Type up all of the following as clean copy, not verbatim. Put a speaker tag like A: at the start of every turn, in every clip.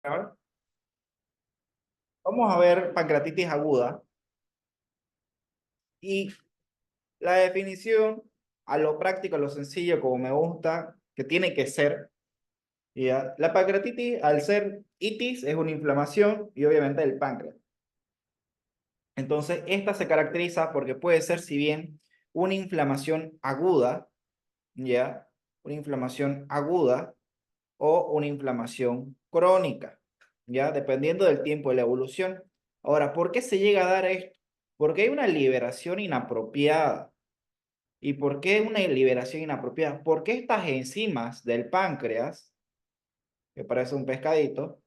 A: Ahora, vamos a ver pancreatitis aguda y la definición a lo práctico, a lo sencillo, como me gusta, que tiene que ser. ¿Ya? La pancreatitis, al ser itis, es una inflamación y obviamente del páncreas. Entonces, esta se caracteriza porque puede ser, si bien, una inflamación aguda, ¿ya? Una inflamación aguda o una inflamación crónica, ¿ya? Dependiendo del tiempo de la evolución. Ahora, ¿por qué se llega a dar esto? Porque hay una liberación inapropiada. ¿Y por qué una liberación inapropiada? Porque estas enzimas del páncreas, que parece un pescadito,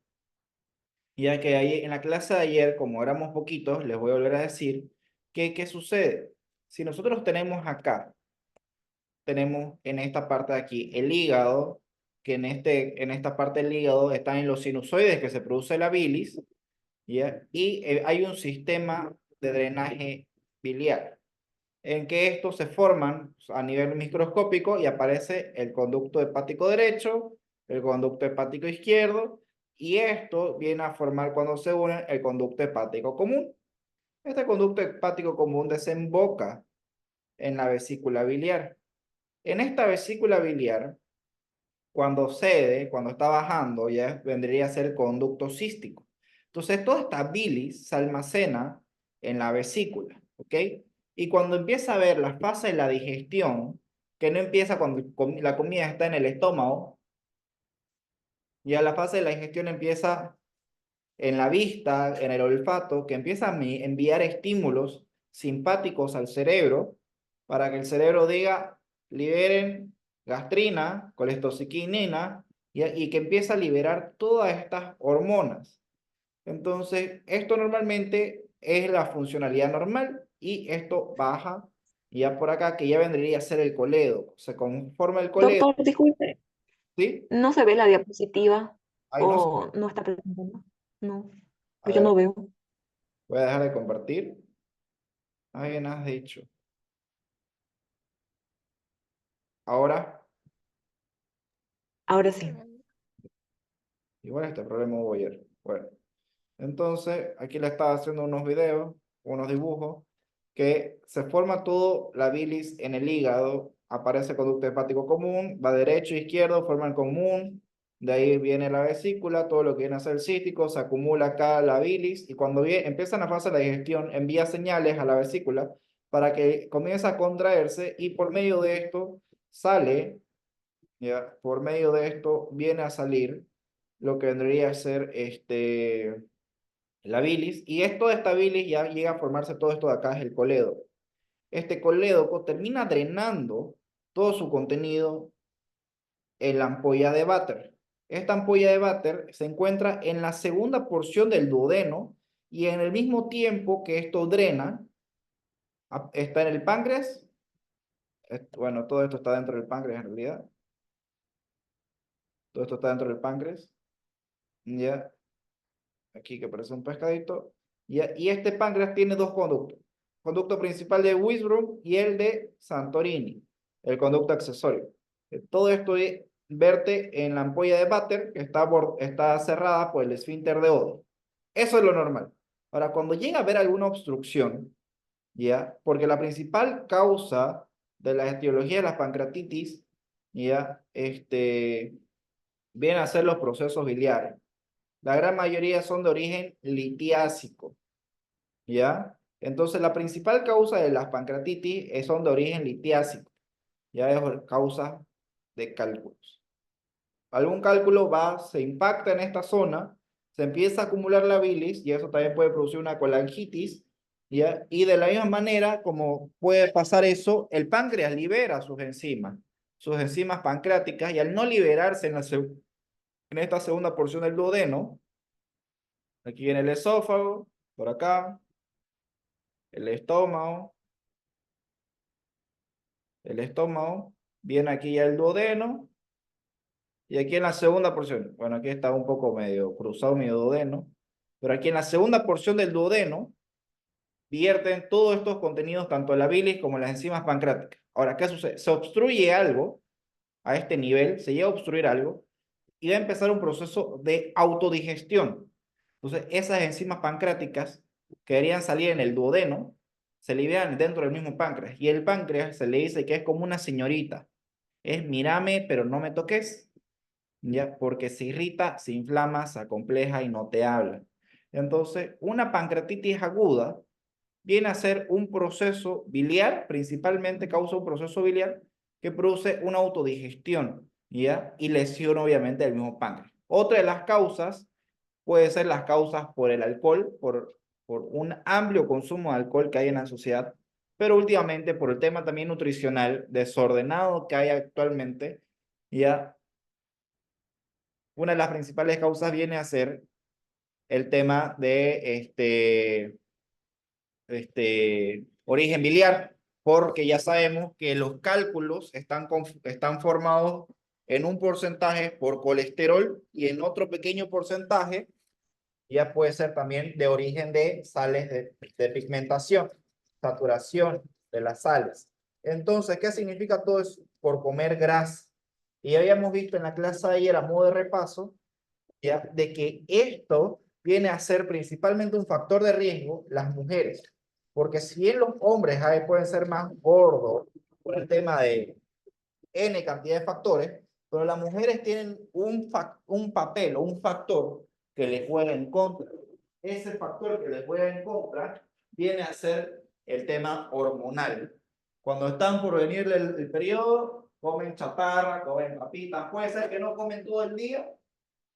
A: ya que ahí en la clase de ayer, como éramos poquitos, les voy a volver a decir que qué sucede. Si nosotros tenemos acá, tenemos en esta parte de aquí el hígado, que en esta parte del hígado están en los sinusoides que se produce la bilis, ¿ya? Y hay un sistema de drenaje biliar, en que estos se forman a nivel microscópico y aparece el conducto hepático derecho, el conducto hepático izquierdo, y esto viene a formar cuando se unen el conducto hepático común. Este conducto hepático común desemboca en la vesícula biliar. En esta vesícula biliar, cuando cede, cuando está bajando, ya vendría a ser conducto cístico. Entonces, toda esta bilis se almacena en la vesícula, ¿ok? Y cuando empieza a ver la fase de la digestión, que no empieza cuando la comida está en el estómago, ya la fase de la digestión empieza en la vista, en el olfato, que empieza a enviar estímulos simpáticos al cerebro para que el cerebro diga, liberen gastrina, colestociquinina, y que empieza a liberar todas estas hormonas. Entonces, esto normalmente es la funcionalidad normal y esto baja ya por acá, que ya vendría a ser el coledo. Se conforma el coledo,
B: Doctor, disculpe,
A: ¿sí?
B: ¿no se ve la diapositiva
A: Ahí no se
B: o
A: ve.
B: no está presentando? No,
A: A
B: yo no
A: ver,
B: veo.
A: voy a dejar de compartir. Ahí bien has dicho. Ahora,
B: Ahora sí.
A: igual este problema hubo ayer. Bueno, entonces aquí le estaba haciendo unos videos, unos dibujos, que se forma todo la bilis en el hígado, aparece conducto hepático común, va derecho e izquierdo, forma el común, de ahí viene la vesícula, todo lo que viene a ser cístico, se acumula acá la bilis, y cuando empieza la fase de la digestión, envía señales a la vesícula para que comience a contraerse, y por medio de esto sale, ya, por medio de esto viene a salir lo que vendría a ser la bilis, y esto de esta bilis ya llega a formarse todo esto de acá, es el colédoco. Este colédoco termina drenando todo su contenido en la ampolla de váter. Esta ampolla de váter se encuentra en la segunda porción del duodeno y en el mismo tiempo que esto drena, está en el páncreas. Bueno, todo esto está dentro del páncreas en realidad. Todo esto está dentro del páncreas. Ya, aquí que parece un pescadito. Y este páncreas tiene dos conductos. Conducto principal de Wisbrum y el de Santorini, el conducto accesorio. Todo esto verte en la ampolla de váter que está cerrada por el esfínter de Odo. Eso es lo normal. Ahora, cuando llega a haber alguna obstrucción, ¿ya? Porque la principal causa de la etiología de la pancreatitis, ¿ya? Viene a ser los procesos biliares. La gran mayoría son de origen litiásico, ¿ya? Entonces, la principal causa de las pancreatitis son de origen litiásico, ya es causa de cálculos. Algún cálculo va, se impacta en esta zona, se empieza a acumular la bilis y eso también puede producir una colangitis, ¿ya? Y de la misma manera como puede pasar eso, el páncreas libera sus enzimas pancreáticas, y al no liberarse en esta segunda porción del duodeno, aquí viene el esófago, por acá, el estómago, viene aquí ya el duodeno, y aquí en la segunda porción, bueno, aquí está un poco medio cruzado mi duodeno, pero aquí en la segunda porción del duodeno vierten todos estos contenidos, tanto la bilis como las enzimas pancreáticas. Ahora, ¿qué sucede? Se obstruye algo a este nivel, se llega a obstruir algo, y va a empezar un proceso de autodigestión. Entonces, esas enzimas pancreáticas que deberían salir en el duodeno, se liberan dentro del mismo páncreas. Y el páncreas se le dice que es como una señorita. Es mírame, pero no me toques, ¿ya? Porque se irrita, se inflama, se acompleja y no te habla. Entonces, una pancreatitis aguda viene a ser un proceso biliar, principalmente causa un proceso biliar que produce una autodigestión, ¿ya? Y lesión obviamente del mismo páncreas. Otra de las causas puede ser las causas por el alcohol, por un amplio consumo de alcohol que hay en la sociedad, pero últimamente por el tema también nutricional desordenado que hay actualmente, ya una de las principales causas viene a ser el tema de origen biliar, porque ya sabemos que los cálculos están formados en un porcentaje por colesterol y en otro pequeño porcentaje ya puede ser también de origen de sales de pigmentación, saturación de las sales. Entonces, ¿qué significa todo eso? Por comer grasa. Y ya habíamos visto en la clase de ayer a modo de repaso, ya, de que esto viene a ser principalmente un factor de riesgo las mujeres. Porque si bien los hombres pueden ser más gordos por el tema de N cantidad de factores, pero las mujeres tienen un papel o un factor que les juega en contra. Ese factor que les juega en contra viene a ser el tema hormonal. Cuando están por venir el periodo, comen chatarra, comen papitas, puede ser que no comen todo el día,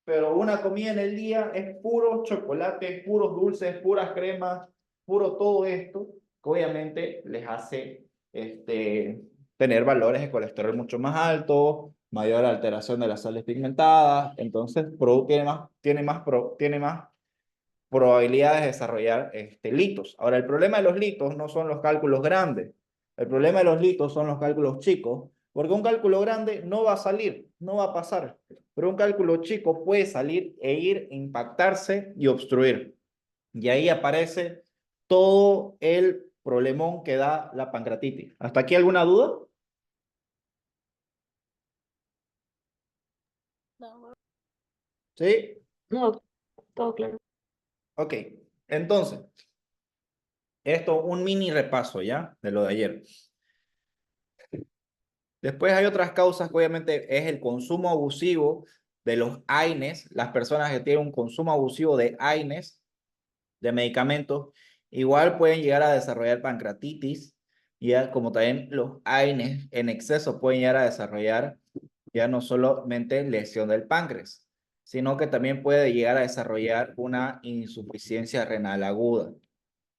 A: pero una comida en el día es puro chocolate, puros dulces, puras cremas, puro todo esto, que obviamente les hace tener valores de colesterol mucho más altos, mayor alteración de las sales pigmentadas, entonces tiene más probabilidades de desarrollar litos. Ahora, el problema de los litos no son los cálculos grandes, el problema de los litos son los cálculos chicos, porque un cálculo grande no va a salir, no va a pasar, pero un cálculo chico puede salir e ir, impactarse y obstruir. Y ahí aparece todo el problemón que da la pancreatitis. ¿Hasta aquí alguna duda? ¿Sí?
B: No, todo claro.
A: Ok. Entonces, esto un mini repaso ya de lo de ayer. Después hay otras causas que obviamente es el consumo abusivo de los AINES, las personas que tienen un consumo abusivo de AINES, de medicamentos, igual pueden llegar a desarrollar pancreatitis, ya como también los AINES en exceso pueden llegar a desarrollar ya no solamente lesión del páncreas, sino que también puede llegar a desarrollar una insuficiencia renal aguda.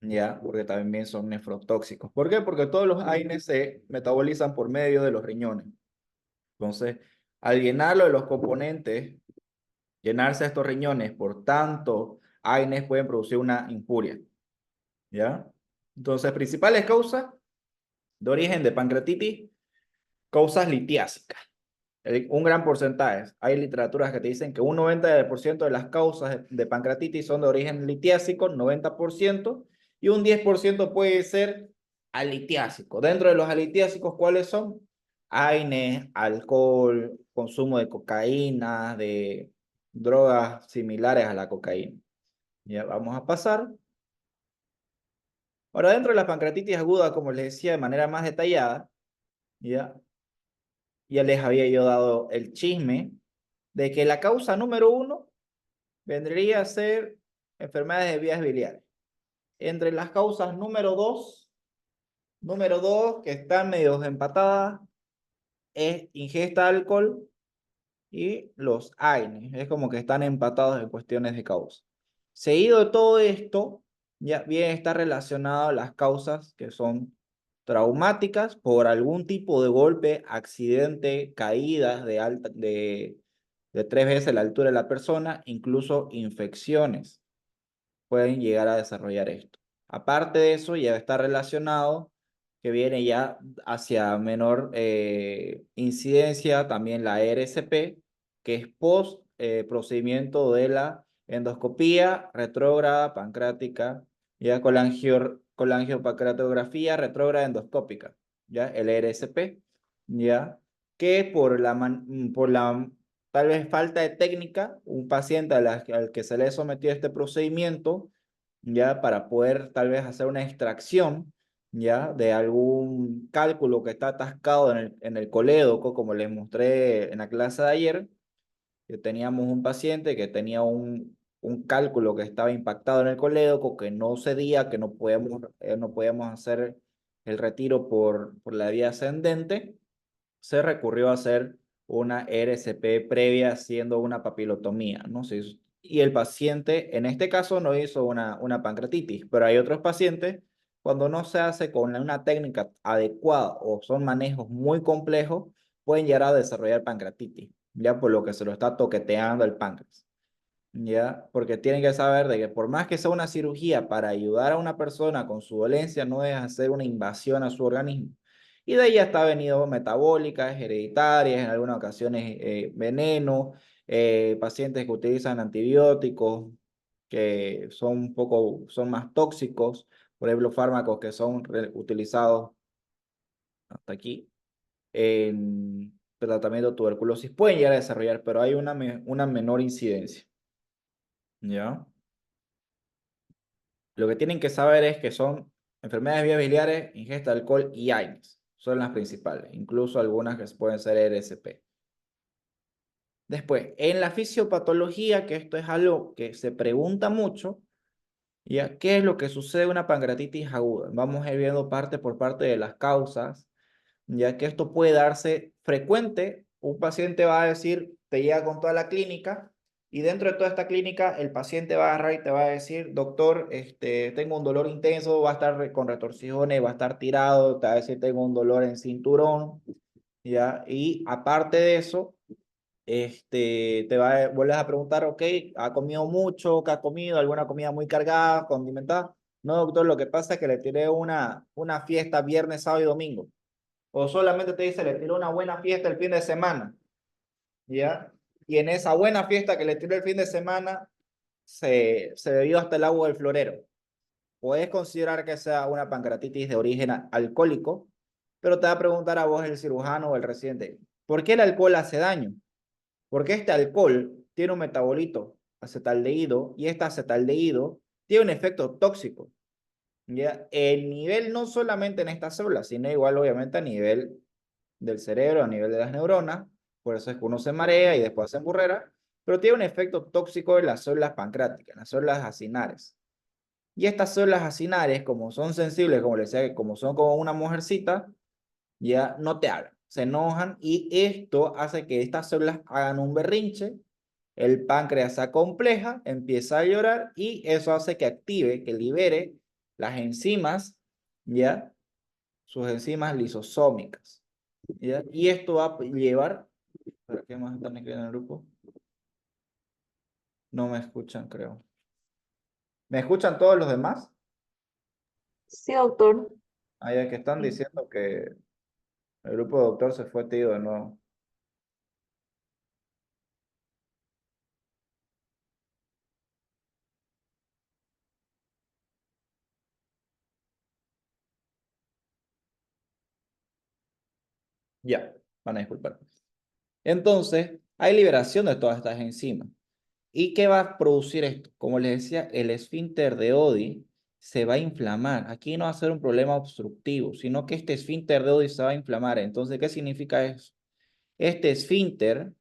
A: Ya, porque también son nefrotóxicos. ¿Por qué? Porque todos los AINES se metabolizan por medio de los riñones. Entonces, al llenarlo de los componentes, llenarse estos riñones por tanto AINES pueden producir una injuria. ¿Ya? Entonces, principales causas de origen de pancreatitis, causas litiásicas. Un gran porcentaje. Hay literaturas que te dicen que un 90% de las causas de pancreatitis son de origen litiásico, 90%, y un 10% puede ser alitiásico. Dentro de los alitiásicos, ¿cuáles son? AINES, alcohol, consumo de cocaína, de drogas similares a la cocaína. Ya vamos a pasar. Ahora, dentro de la pancreatitis aguda, como les decía de manera más detallada, ya les había yo dado el chisme de que la causa número 1 vendría a ser enfermedades de vías biliares. Entre las causas número dos que están medio empatadas, es ingesta de alcohol y los AINES. Es como que están empatados en cuestiones de causa. Seguido de todo esto, ya bien está relacionado a las causas que son traumáticas por algún tipo de golpe, accidente, caídas de 3 veces la altura de la persona, incluso infecciones pueden llegar a desarrollar esto. Aparte de eso, ya está relacionado que viene ya hacia menor incidencia también la RSP, que es post procedimiento de la endoscopía retrógrada pancreática, ya con la angiopancreatografía retrógrada endoscópica, ya el RSP, ya que por la tal vez falta de técnica, un paciente al que se le sometió a este procedimiento, ya para poder tal vez hacer una extracción, ya de algún cálculo que está atascado en el colédoco, como les mostré en la clase de ayer, que teníamos un paciente que tenía un cálculo que estaba impactado en el colédoco, que no cedía, que no podíamos hacer el retiro por la vía ascendente. Se recurrió a hacer una RCP previa haciendo una papilotomía, ¿no? Y el paciente, en este caso, no hizo una pancreatitis, pero hay otros pacientes, cuando no se hace con una técnica adecuada o son manejos muy complejos, pueden llegar a desarrollar pancreatitis, ya por lo que se lo está toqueteando el páncreas. ¿Ya? Porque tienen que saber de que por más que sea una cirugía para ayudar a una persona con su dolencia, no es hacer una invasión a su organismo. Y de ahí está venido metabólicas, hereditarias, en algunas ocasiones veneno, pacientes que utilizan antibióticos que son son más tóxicos, por ejemplo, fármacos que son utilizados hasta aquí en tratamiento de tuberculosis, pueden llegar a desarrollar, pero hay una menor incidencia. ¿Ya? Lo que tienen que saber es que son enfermedades vías biliares, ingesta de alcohol y AINES. Son las principales, incluso algunas que pueden ser RSP. Después, en la fisiopatología, que esto es algo que se pregunta mucho, ¿ya? ¿Qué es lo que sucede en una pancreatitis aguda? Vamos a ir viendo parte por parte de las causas, ya que esto puede darse frecuente. Un paciente va a decir, te llega con toda la clínica y dentro de toda esta clínica el paciente va a agarrar y te va a decir, doctor, tengo un dolor intenso, va a estar con retorcijones, va a estar tirado, te va a decir, tengo un dolor en cinturón, ¿ya? Y aparte de eso, vuelves a preguntar, ok, ¿ha comido mucho? ¿Qué ha comido? ¿Alguna comida muy cargada, condimentada? No, doctor, lo que pasa es que le tiré una fiesta viernes, sábado y domingo. O solamente te dice, le tiró una buena fiesta el fin de semana, ¿ya? Y en esa buena fiesta que le tiró el fin de semana, se bebió hasta el agua del florero. Puedes considerar que sea una pancreatitis de origen alcohólico, pero te va a preguntar a vos el cirujano o el residente, ¿por qué el alcohol hace daño? Porque este alcohol tiene un metabolito, acetaldehído, y este acetaldehído tiene un efecto tóxico. ¿Ya? El nivel no solamente en estas células, sino igual obviamente a nivel del cerebro, a nivel de las neuronas, por eso es que uno se marea y después se emburrera, pero tiene un efecto tóxico en las células pancreáticas, en las células acinares. Y estas células acinares, como son sensibles, como les decía, como son como una mujercita, ya no te hablan, se enojan y esto hace que estas células hagan un berrinche, el páncreas se acompleja, empieza a llorar y eso hace que active, que libere las enzimas, ya, sus enzimas lisosómicas. ¿Ya? Y esto va a llevar, ¿para qué más están escribiendo en el grupo? No me escuchan, creo. ¿Me escuchan todos los demás?
B: Sí, doctor.
A: Hay que están
B: Sí.
A: diciendo que el grupo de doctor se fue tío de nuevo. Ya, van a disculpar. Entonces, hay liberación de todas estas enzimas. ¿Y qué va a producir esto? Como les decía, el esfínter de Oddi se va a inflamar. Aquí no va a ser un problema obstructivo, sino que este esfínter de Oddi se va a inflamar. Entonces, ¿qué significa eso? Este esfínter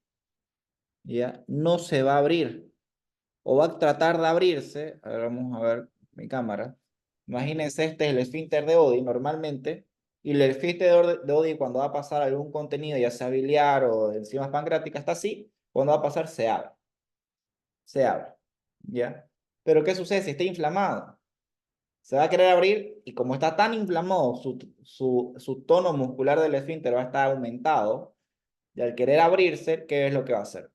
A: ya no se va a abrir o va a tratar de abrirse. A ver, vamos a ver mi cámara. Imagínense, este es el esfínter de Oddi normalmente, y el esfínter de Oddi cuando va a pasar algún contenido, ya sea biliar o de enzimas pancreáticas, está así, cuando va a pasar se abre, ¿ya? Pero ¿qué sucede si está inflamado? Se va a querer abrir y como está tan inflamado, su tono muscular del esfínter va a estar aumentado, y al querer abrirse, ¿qué es lo que va a hacer?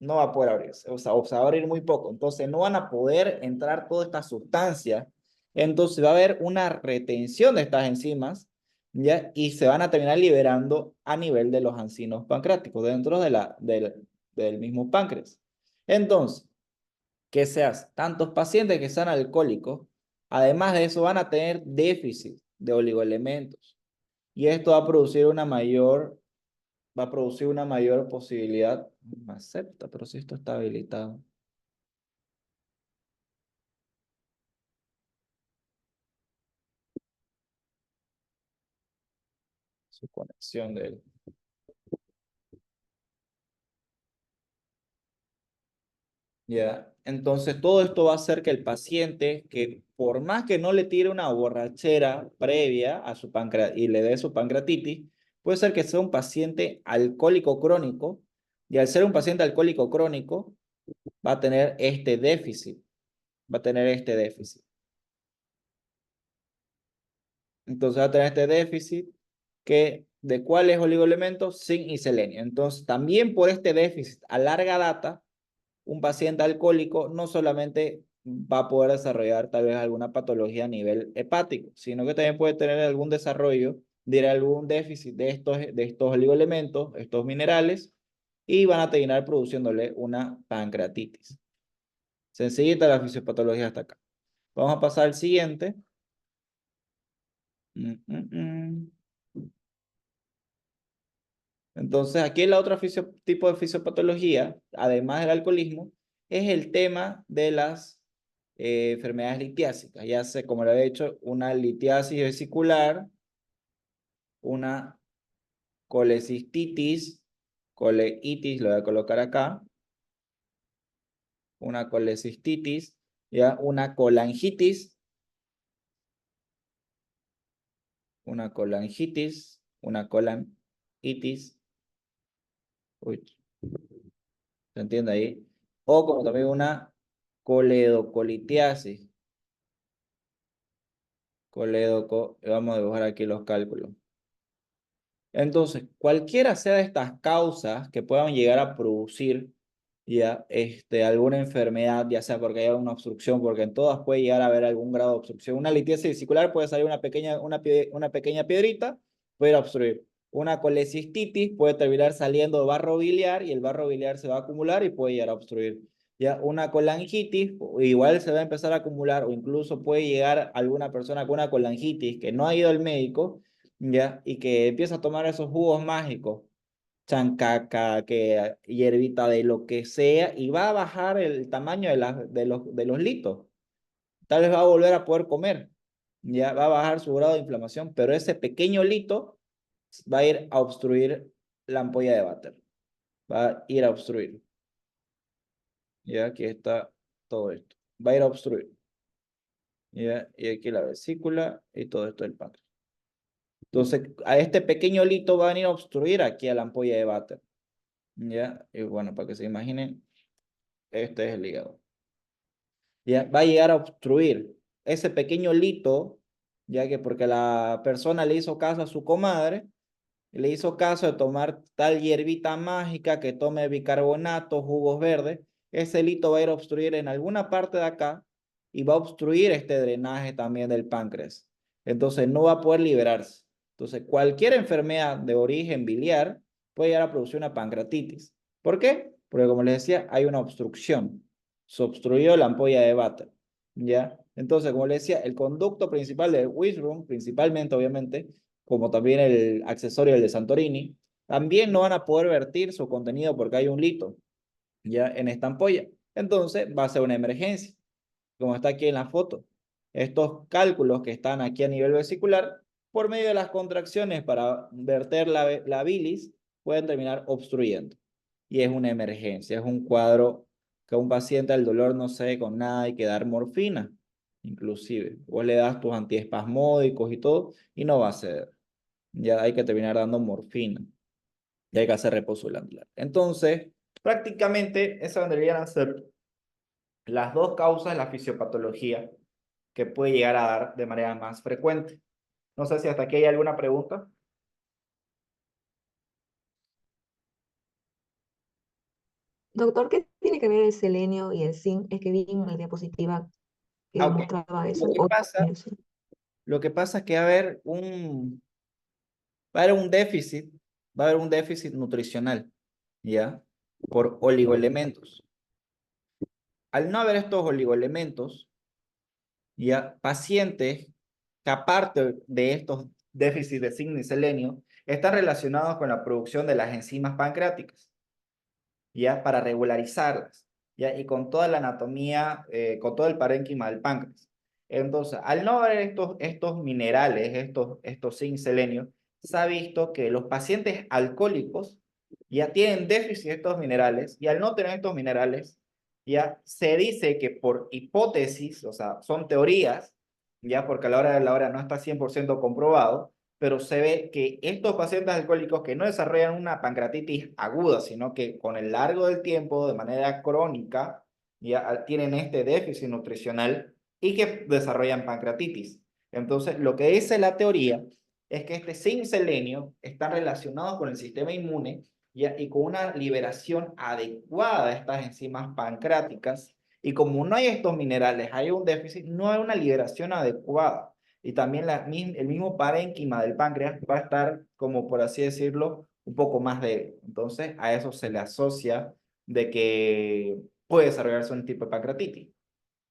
A: No va a poder abrirse, o se va a abrir muy poco. Entonces no van a poder entrar todas estas sustancias. Entonces va a haber una retención de estas enzimas, ¿ya? Y se van a terminar liberando a nivel de los anginos pancreáticos dentro del mismo páncreas. Entonces, ¿qué se hace? Tantos pacientes que sean alcohólicos, además de eso, van a tener déficit de oligoelementos. Y esto va a producir una mayor posibilidad Me acepta, pero si esto está habilitado. Su conexión de él. Ya, entonces todo esto va a hacer que el paciente, que por más que no le tire una borrachera previa a su y le dé su pancreatitis, puede ser que sea un paciente alcohólico crónico, y al ser un paciente alcohólico crónico, va a tener este déficit, va a tener este déficit. Entonces va a tener este déficit que, ¿de cuáles oligoelementos? Zinc y selenio. Entonces, también por este déficit a larga data, un paciente alcohólico no solamente va a poder desarrollar tal vez alguna patología a nivel hepático, sino que también puede tener algún desarrollo de algún déficit de estos oligoelementos, estos minerales, y van a terminar produciéndole una pancreatitis. Sencillita la fisiopatología hasta acá. Vamos a pasar al siguiente. Entonces, aquí el otro tipo de fisiopatología, además del alcoholismo, es el tema de las enfermedades litiásicas. Ya sé, como lo he dicho, una litiasis vesicular, una colecistitis, coleitis, lo voy a colocar acá, una colecistitis, ya, una colangitis, una colangitis, una colanitis, uy, ¿se entiende ahí? O como también una coledocolitiasis. Vamos a dibujar aquí los cálculos. Entonces, cualquiera sea de estas causas que puedan llegar a producir ya alguna enfermedad, ya sea porque haya una obstrucción, porque en todas puede llegar a haber algún grado de obstrucción. Una litiasis vesicular puede salir una pequeña piedrita, puede ir a obstruir. Una colecistitis puede terminar saliendo barro biliar y el barro biliar se va a acumular y puede llegar a obstruir. Ya una colangitis igual se va a empezar a acumular o incluso puede llegar alguna persona con una colangitis que no ha ido al médico, ya, y que empieza a tomar esos jugos mágicos, chancaca, que hierbita de lo que sea, y va a bajar el tamaño de los litos. Tal vez va a volver a poder comer, ya va a bajar su grado de inflamación, pero ese pequeño lito va a ir a obstruir la ampolla de váter. Va a ir a obstruir. Ya aquí está todo esto. Va a ir a obstruir. Ya, y aquí la vesícula y todo esto del páncreas. Entonces, a este pequeño lito va a venir a obstruir aquí a la ampolla de váter. Ya, y bueno, para que se imaginen, este es el hígado. Ya, va a llegar a obstruir ese pequeño lito, ya que porque la persona le hizo caso a su comadre, le hizo caso de tomar tal hierbita mágica que tome bicarbonato, jugos verdes, ese lito va a ir a obstruir en alguna parte de acá y va a obstruir este drenaje también del páncreas. Entonces no va a poder liberarse. Entonces cualquier enfermedad de origen biliar puede llegar a producir una pancreatitis. ¿Por qué? Porque como les decía, hay una obstrucción. Se obstruyó la ampolla de váter. ¿Ya? Entonces, como les decía, el conducto principal del Wisrum, principalmente, obviamente, como también el accesorio del de Santorini, también no van a poder vertir su contenido porque hay un lito ya en esta ampolla. Entonces va a ser una emergencia, como está aquí en la foto. Estos cálculos que están aquí a nivel vesicular, por medio de las contracciones para verter la bilis, pueden terminar obstruyendo. Y es una emergencia, es un cuadro que a un paciente el dolor no se ve con nada, hay que dar morfina, inclusive. Vos le das tus antiespasmódicos y todo, y no va a ceder. Ya hay que terminar dando morfina. Y hay que hacer reposo glandular. Entonces, prácticamente esas vendrían a ser las dos causas de la fisiopatología que puede llegar a dar de manera más frecuente. No sé si hasta aquí hay alguna pregunta.
B: Doctor, ¿qué tiene que ver el selenio y el zinc? Es que vi en la diapositiva que
A: Ok.
B: mostraba
A: Lo
B: eso.
A: que pasa, lo que pasa es que va a haber un déficit, va a haber un déficit nutricional, ¿ya? Por oligoelementos. Al no haber estos oligoelementos, ya pacientes que aparte de estos déficits de zinc y selenio, están relacionados con la producción de las enzimas pancreáticas. ¿ya? Para regularizarlas, ¿ya? Y con toda la anatomía, con todo el parénquima del páncreas. Entonces, al no haber estos minerales, estos zinc, selenio, se ha visto que los pacientes alcohólicos ya tienen déficit de estos minerales y al no tener estos minerales, ya se dice que por hipótesis, o sea, son teorías, ya porque a la hora de la hora no está 100% comprobado, pero se ve que estos pacientes alcohólicos que no desarrollan una pancreatitis aguda, sino que con el largo del tiempo, de manera crónica, ya tienen este déficit nutricional y que desarrollan pancreatitis. Entonces, lo que dice la teoría es que este zinc selenio está relacionado con el sistema inmune y con una liberación adecuada de estas enzimas pancreáticas. Y como no hay estos minerales, hay un déficit, no hay una liberación adecuada. Y también el mismo parénquima del páncreas va a estar, como por así decirlo, un poco más débil. Entonces, a eso se le asocia de que puede desarrollarse un tipo de pancreatitis.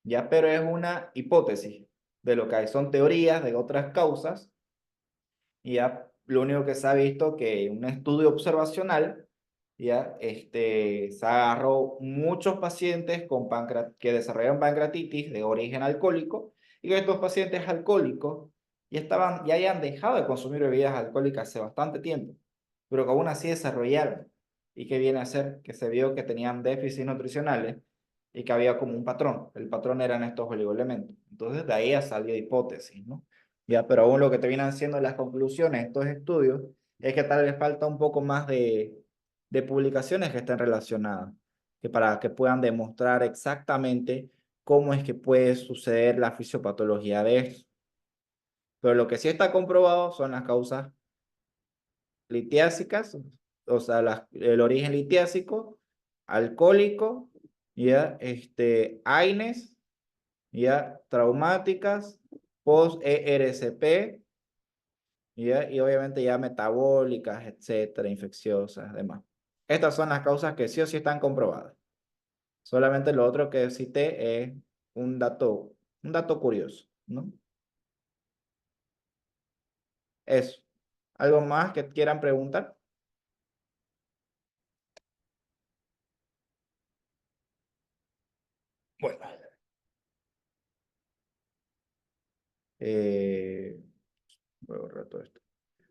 A: ¿Ya? Pero es una hipótesis de lo que hay. Son teorías de otras causas y ya lo único que se ha visto que un estudio observacional, ya, se agarró muchos pacientes que desarrollaron pancreatitis de origen alcohólico y que estos pacientes alcohólicos ya hayan dejado de consumir bebidas alcohólicas hace bastante tiempo, pero que aún así desarrollaron. ¿Y qué viene a ser? Que se vio que tenían déficits nutricionales y que había como un patrón. El patrón eran estos oligoelementos. Entonces de ahí ha salido hipótesis, ¿no? Ya, pero aún lo que te vienen haciendo las conclusiones de estos estudios es que tal vez falta un poco más de publicaciones que estén relacionadas, que para que puedan demostrar exactamente cómo es que puede suceder la fisiopatología de esto. Pero lo que sí está comprobado son las causas litiásicas, o sea, el origen litiásico, alcohólico, ya, AINES, ya, traumáticas, post-ERCP, y obviamente ya metabólicas, etcétera, infecciosas, demás. Estas son las causas que sí o sí están comprobadas. Solamente lo otro que cité es un dato curioso, ¿no? Eso. ¿Algo más que quieran preguntar? Bueno. Eh, Voy a borrar todo esto.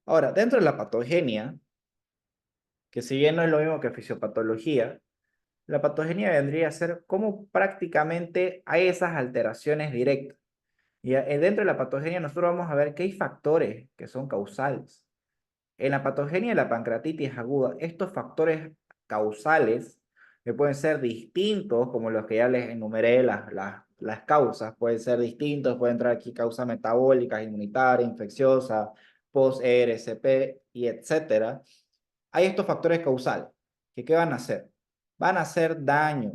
A: Ahora, dentro de la patogenia, que si bien no es lo mismo que fisiopatología, la patogenia vendría a ser como prácticamente hay esas alteraciones directas. Y dentro de la patogenia nosotros vamos a ver que hay factores que son causales. En la patogenia de la pancreatitis aguda, estos factores causales que pueden ser distintos, como los que ya les enumeré, las causas pueden ser distintos, puede entrar aquí causas metabólicas, inmunitarias, infecciosas, post-ERCP y etcétera. Hay estos factores causales que ¿qué van a hacer? Van a hacer daño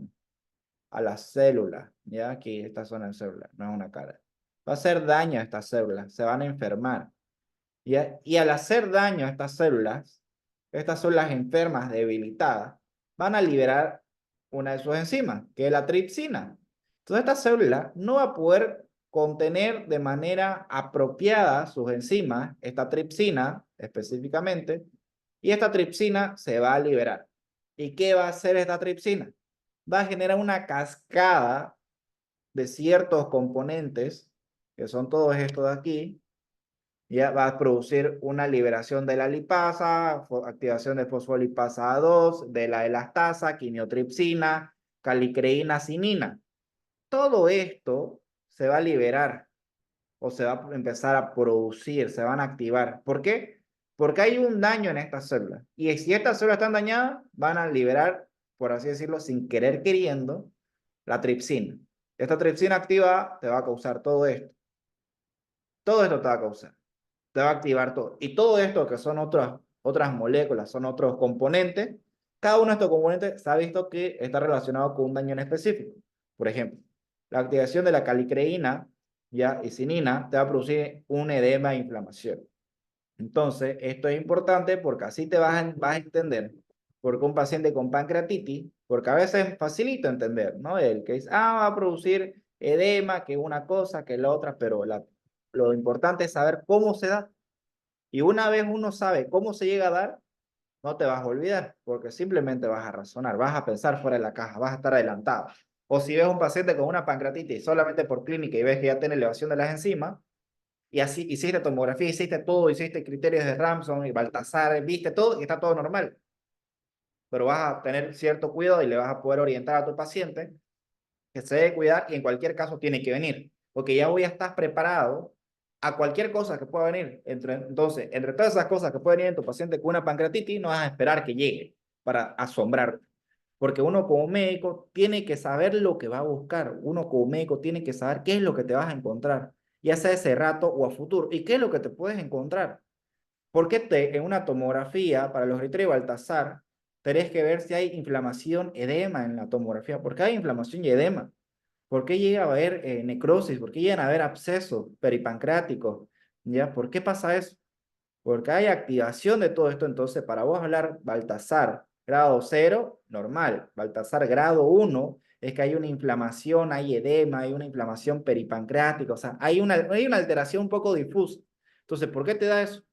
A: a las células, ya aquí estas son las células, no es una cara. Va a hacer daño a estas células, se van a enfermar. Y al hacer daño a estas células enfermas, debilitadas, van a liberar una de sus enzimas, que es la tripsina. Entonces esta célula no va a poder contener de manera apropiada sus enzimas, esta tripsina específicamente, y esta tripsina se va a liberar. ¿Y qué va a hacer esta tripsina? Va a generar una cascada de ciertos componentes, que son todos estos de aquí, ya va a producir una liberación de la lipasa, activación de fosfolipasa 2, de la elastasa, quimiotripsina, calicreína, cinina. Todo esto se va a liberar o se va a empezar a producir, se van a activar. ¿Por qué? Porque hay un daño en estas células. Y si estas células están dañadas, van a liberar, por así decirlo, sin querer queriendo, la tripsina. Esta tripsina activa te va a causar todo esto. Todo esto te va a causar, te va a activar todo. Y todo esto que son otras moléculas, son otros componentes, cada uno de estos componentes se ha visto que está relacionado con un daño en específico. Por ejemplo, la activación de la calicreína ya, y cinina te va a producir un edema e inflamación. Entonces, esto es importante porque así vas a entender por qué un paciente con pancreatitis, porque a veces facilita entender, ¿no? El que dice, va a producir edema, que una cosa, que la otra, pero lo importante es saber cómo se da. Y una vez uno sabe cómo se llega a dar, no te vas a olvidar, porque simplemente vas a razonar, vas a pensar fuera de la caja, vas a estar adelantado. O si ves un paciente con una pancreatitis solamente por clínica y ves que ya tiene elevación de las enzimas, y así hiciste tomografía, hiciste todo, hiciste criterios de Ramson y Baltasar, viste todo y está todo normal. Pero vas a tener cierto cuidado y le vas a poder orientar a tu paciente que se debe cuidar y en cualquier caso tiene que venir, porque ya voy a estar preparado a cualquier cosa que pueda venir. Entonces, entre todas esas cosas que puede venir en tu paciente con una pancreatitis, no vas a esperar que llegue para asombrar, porque uno como médico tiene que saber lo que va a buscar, uno como médico tiene que saber qué es lo que te vas a encontrar, ya sea ese rato o a futuro, y qué es lo que te puedes encontrar. Porque en una tomografía para los criterios de Baltasar, tenés que ver si hay inflamación, edema en la tomografía. ¿Por qué hay inflamación y edema? ¿Por qué llega a haber necrosis? ¿Por qué llegan a haber abscesos peripancreáticos? ¿Ya? ¿Por qué pasa eso? Porque hay activación de todo esto. Entonces, para vos hablar Baltasar grado 0, normal. Baltasar grado 1 es que hay una inflamación, hay edema, hay una inflamación peripancreática. O sea, hay una alteración un poco difusa. Entonces, ¿por qué te da eso?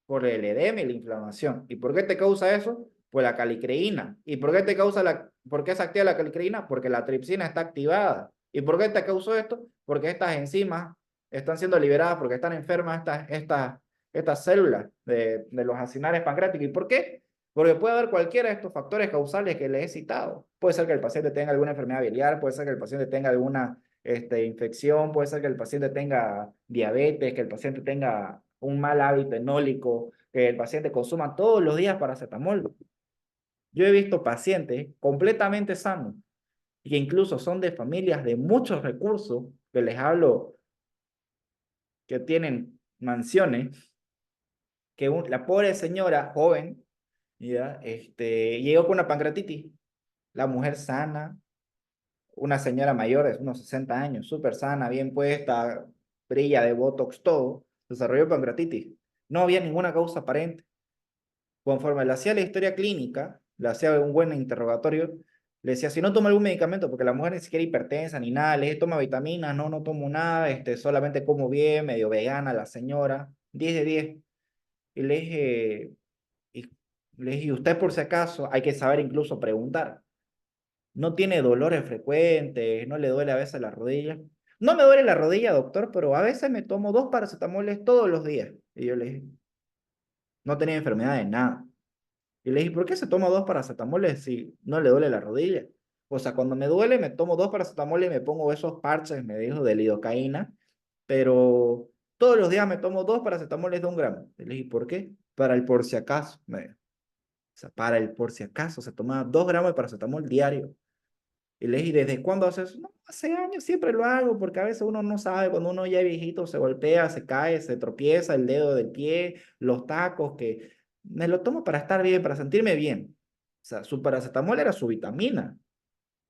A: Por el edema y la inflamación. ¿Y por qué te causa eso? Pues la calicreína. ¿Y por qué te causa por qué se activa la calicreína? Porque la tripsina está activada. ¿Y por qué te causó esto? Porque estas enzimas están siendo liberadas porque están enfermas estas células de los acinares pancreáticos. ¿Y por qué? Porque puede haber cualquiera de estos factores causales que les he citado. Puede ser que el paciente tenga alguna enfermedad biliar, puede ser que el paciente tenga alguna infección, puede ser que el paciente tenga diabetes, que el paciente tenga un mal hábito enólico, que el paciente consuma todos los días paracetamol. Yo he visto pacientes completamente sanos y que incluso son de familias de muchos recursos, que les hablo, que tienen mansiones, que la pobre señora joven, ¿ya? Llegó con una pancreatitis, la mujer sana, una señora mayor de unos 60 años, súper sana, bien puesta, brilla de Botox, todo, desarrolló pancreatitis. No había ninguna causa aparente. Conforme le hacía la historia clínica, le hacía un buen interrogatorio, le decía, si no toma algún medicamento, porque la mujer ni siquiera hipertensa ni nada, le dije, toma vitaminas, no, no tomo nada, solamente como bien, medio vegana la señora, 10 de 10. Y y le dije, usted por si acaso, hay que saber incluso preguntar. No tiene dolores frecuentes, no le duele a veces la rodilla. No me duele la rodilla, doctor, pero a veces me tomo 2 paracetamoles todos los días. Y yo le dije, no tenía enfermedad de nada. Y le dije, ¿por qué se toma 2 paracetamoles si no le duele la rodilla? O sea, cuando me duele, me tomo 2 paracetamoles y me pongo esos parches, me dijo, de lidocaína, pero todos los días me tomo 2 paracetamoles de 1 gramo. Y le dije, ¿por qué? Para el por si acaso, me dijo. O sea, para el por si acaso, se tomaba 2 gramos de paracetamol diario. Y le dije, ¿desde cuándo haces eso? No, hace años siempre lo hago, porque a veces uno no sabe, cuando uno ya es viejito, se golpea, se cae, se tropieza, el dedo del pie, los tacos, que me lo tomo para estar bien, para sentirme bien. O sea, su paracetamol era su vitamina.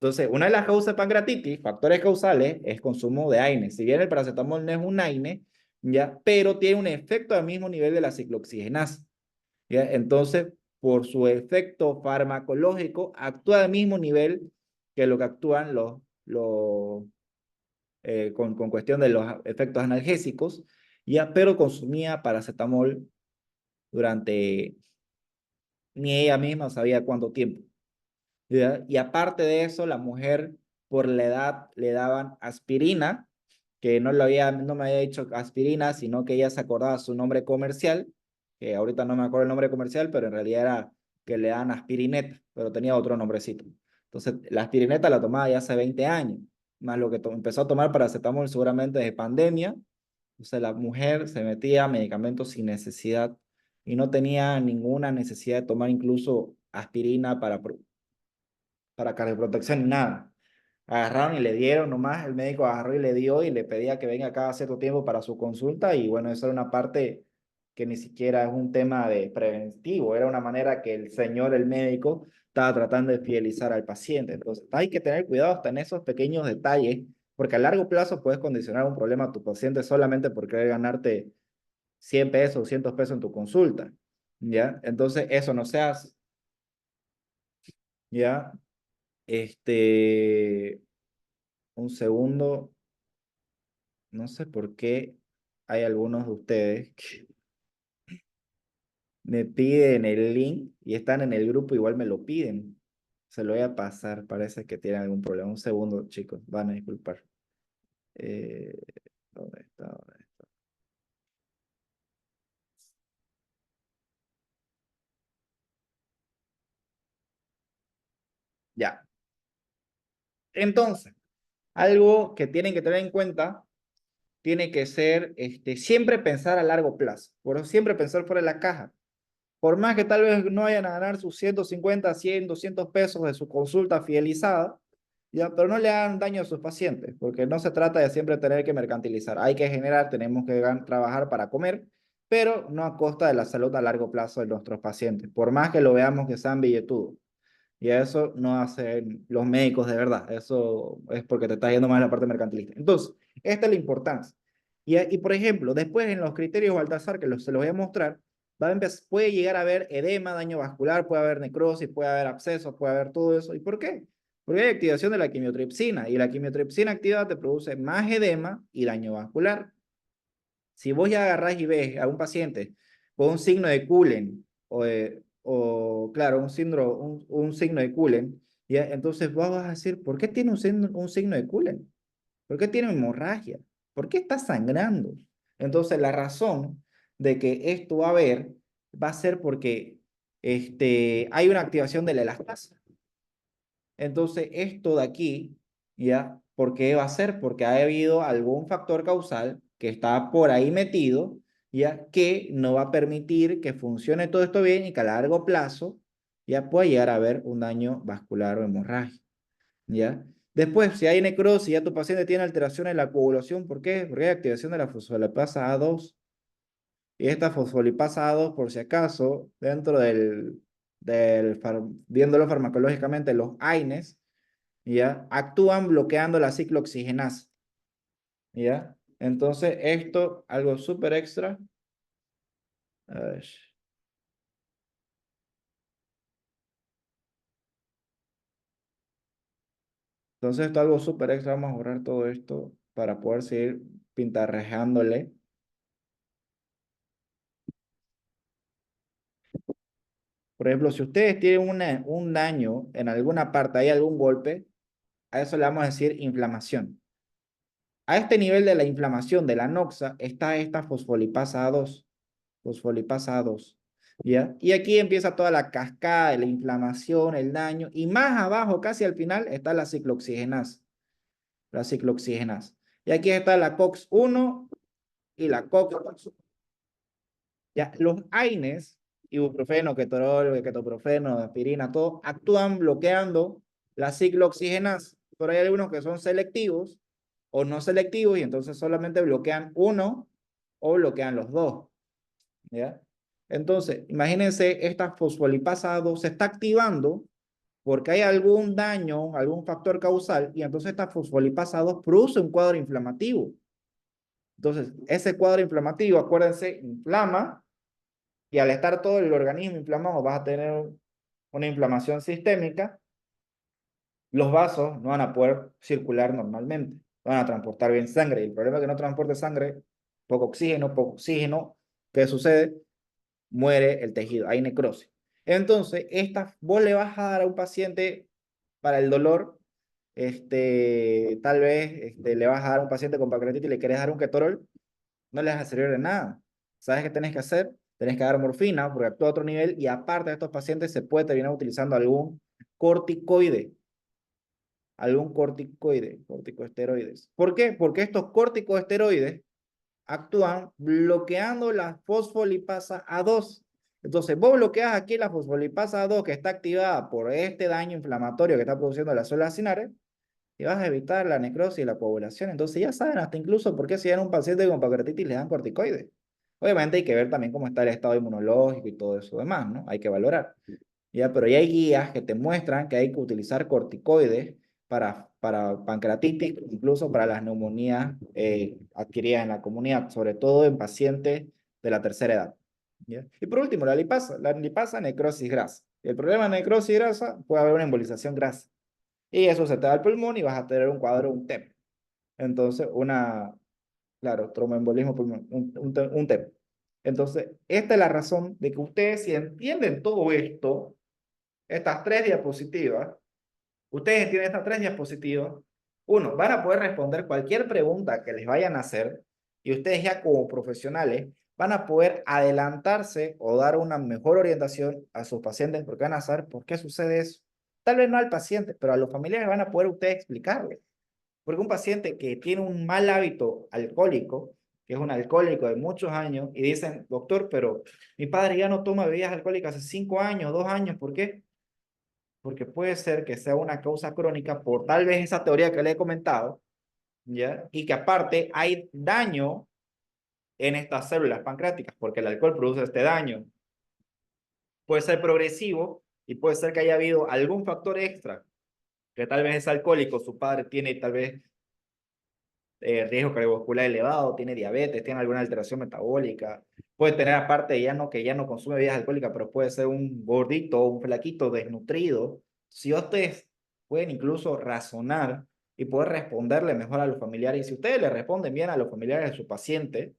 A: Entonces, una de las causas de pancreatitis, factores causales, es consumo de AINE. Si bien el paracetamol no es un AINE, ya, pero tiene un efecto al mismo nivel de la ciclooxigenasa. ¿Ya? Entonces, por su efecto farmacológico, actúa al mismo nivel que lo que actúan con cuestión de los efectos analgésicos, ¿ya? Pero consumía paracetamol durante ni ella misma sabía cuánto tiempo. ¿Ya? Y aparte de eso, la mujer, por la edad, le daban aspirina, que no me había dicho aspirina, sino que ella se acordaba su nombre comercial, que ahorita no me acuerdo el nombre comercial, pero en realidad era que le dan aspirineta, pero tenía otro nombrecito. Entonces, la aspirineta la tomaba ya hace 20 años, más lo que empezó a tomar paracetamol seguramente desde pandemia. O sea, la mujer se metía medicamentos sin necesidad y no tenía ninguna necesidad de tomar incluso aspirina para cardioprotección ni nada. Agarraron y le dieron nomás, el médico agarró y le dio y le pedía que venga cada cierto tiempo para su consulta y bueno, eso era una parte que ni siquiera es un tema de preventivo, era una manera que el señor, el médico, estaba tratando de fidelizar al paciente. Entonces, hay que tener cuidado hasta en esos pequeños detalles, porque a largo plazo puedes condicionar un problema a tu paciente solamente por querer ganarte 100 pesos, 200 pesos en tu consulta, ¿ya? Entonces, eso no se hace, ¿ya? Este, un segundo, no sé por qué hay algunos de ustedes que me piden el link y están en el grupo, igual me lo piden. Se lo voy a pasar, parece que tienen algún problema. Un segundo, chicos, van a disculpar. Eh, ¿Dónde está? ¿Dónde está? Ya. Entonces, algo que tienen que tener en cuenta tiene que ser siempre pensar a largo plazo. Siempre pensar fuera de la caja. Por más que tal vez no vayan a ganar sus 150, 100, 200 pesos de su consulta fidelizada, ya, pero no le hagan daño a sus pacientes, porque no se trata de siempre tener que mercantilizar. Hay que generar, tenemos que trabajar para comer, pero no a costa de la salud a largo plazo de nuestros pacientes, por más que lo veamos que sean billetudos. Y eso no hacen los médicos de verdad, eso es porque te está yendo más en la parte mercantilista. Entonces, esta es la importancia. Y por ejemplo, después en los criterios Baltasar, que se los voy a mostrar, puede llegar a haber edema, daño vascular, puede haber necrosis, puede haber abscesos, puede haber todo eso. ¿Y por qué? Porque hay activación de la quimiotripsina y la quimiotripsina activada te produce más edema y daño vascular. Si vos ya agarrás y ves a un paciente con un signo de Cullen o claro, un signo de Cullen, ¿ya? Entonces vos vas a decir, ¿por qué tiene un signo de Cullen? ¿Por qué tiene hemorragia? ¿Por qué está sangrando? Entonces la razón de que esto va a ser porque hay una activación de la elastasa. Entonces, esto de aquí, ¿ya? ¿Por qué va a ser? Porque ha habido algún factor causal que está por ahí metido, ¿ya? Que no va a permitir que funcione todo esto bien y que a largo plazo ya pueda llegar a haber un daño vascular o hemorragia, ¿ya? Después, si hay necrosis, ya tu paciente tiene alteraciones en la coagulación, ¿por qué? Porque hay activación de la fosfolipasa A2. Y esta fosfolipasa A2, por si acaso, dentro viéndolo farmacológicamente, los AINES, ¿ya? Actúan bloqueando la ciclooxigenasa, ¿ya? Entonces, esto, algo súper extra. A ver. Entonces, esto es algo súper extra. Vamos a borrar todo esto para poder seguir pintarrajeándole. Por ejemplo, si ustedes tienen un daño en alguna parte, hay algún golpe, a eso le vamos a decir inflamación. A este nivel de la inflamación de la noxa está esta fosfolipasa A2. Fosfolipasa A2. ¿Ya? Y aquí empieza toda la cascada de la inflamación, el daño, y más abajo, casi al final, está la ciclooxigenasa. La ciclooxigenasa. Y aquí está la COX-1 y la COX-2. Ya, los AINES, ibuprofeno, ketorol, ketoprofeno, aspirina, todo, actúan bloqueando la ciclooxigenasa. Pero hay algunos que son selectivos o no selectivos y entonces solamente bloquean uno o bloquean los dos. ¿Ya? Entonces, imagínense, esta fosfolipasa 2 se está activando porque hay algún daño, algún factor causal, y entonces esta fosfolipasa 2 produce un cuadro inflamativo. Entonces, ese cuadro inflamativo, acuérdense, inflama, y al estar todo el organismo inflamado, vas a tener una inflamación sistémica, los vasos no van a poder circular normalmente, van a transportar bien sangre, y el problema es que no transporte sangre, poco oxígeno, ¿qué sucede? Muere el tejido, hay necrosis. Entonces, vos le vas a dar a un paciente para el dolor, tal vez le vas a dar a un paciente con pancreatitis y le querés dar un ketorol, no le vas a servir de nada. ¿Sabes qué tenés que hacer? Tenés que dar morfina porque actúa a otro nivel y aparte de estos pacientes se puede terminar utilizando corticoide, corticosteroides. ¿Por qué? Porque estos corticosteroides actúan bloqueando la fosfolipasa A2. Entonces, vos bloqueas aquí la fosfolipasa A2 que está activada por este daño inflamatorio que está produciendo las células ciliares y vas a evitar la necrosis y la coagulación. Entonces, ya saben hasta incluso por qué si dan un paciente con pancreatitis le dan corticoides. Obviamente hay que ver también cómo está el estado inmunológico y todo eso demás, ¿no? Hay que valorar. Ya, pero ya hay guías que te muestran que hay que utilizar corticoides para pancreatitis, incluso para las neumonías adquiridas en la comunidad, sobre todo en pacientes de la tercera edad. ¿Ya? Y por último, la lipasa, necrosis grasa. El problema de necrosis grasa puede haber una embolización grasa. Y eso se te da al pulmón y vas a tener un cuadro, un TEP. Entonces, claro, tromboembolismo pulmonar, un TEP. Entonces, esta es la razón de que ustedes, si entienden todo esto, estas tres diapositivas, ustedes entienden estas tres diapositivas, uno, van a poder responder cualquier pregunta que les vayan a hacer y ustedes ya como profesionales van a poder adelantarse o dar una mejor orientación a sus pacientes porque van a saber por qué sucede eso. Tal vez no al paciente, pero a los familiares van a poder ustedes explicarles. Porque un paciente que tiene un mal hábito alcohólico, que es un alcohólico de muchos años, y dicen, doctor, pero mi padre ya no toma bebidas alcohólicas hace 5 años, 2 años, ¿por qué? Porque puede ser que sea una causa crónica por tal vez esa teoría que le he comentado, ¿ya? Y que aparte hay daño en estas células pancreáticas, porque el alcohol produce este daño. Puede ser progresivo y puede ser que haya habido algún factor extra, que tal vez es alcohólico, su padre tiene tal vez riesgo cardiovascular elevado, tiene diabetes, tiene alguna alteración metabólica, puede tener aparte que ya no consume bebidas alcohólicas, pero puede ser un gordito, un flaquito desnutrido. Si ustedes pueden incluso razonar y poder responderle mejor a los familiares, y si ustedes le responden bien a los familiares de su paciente,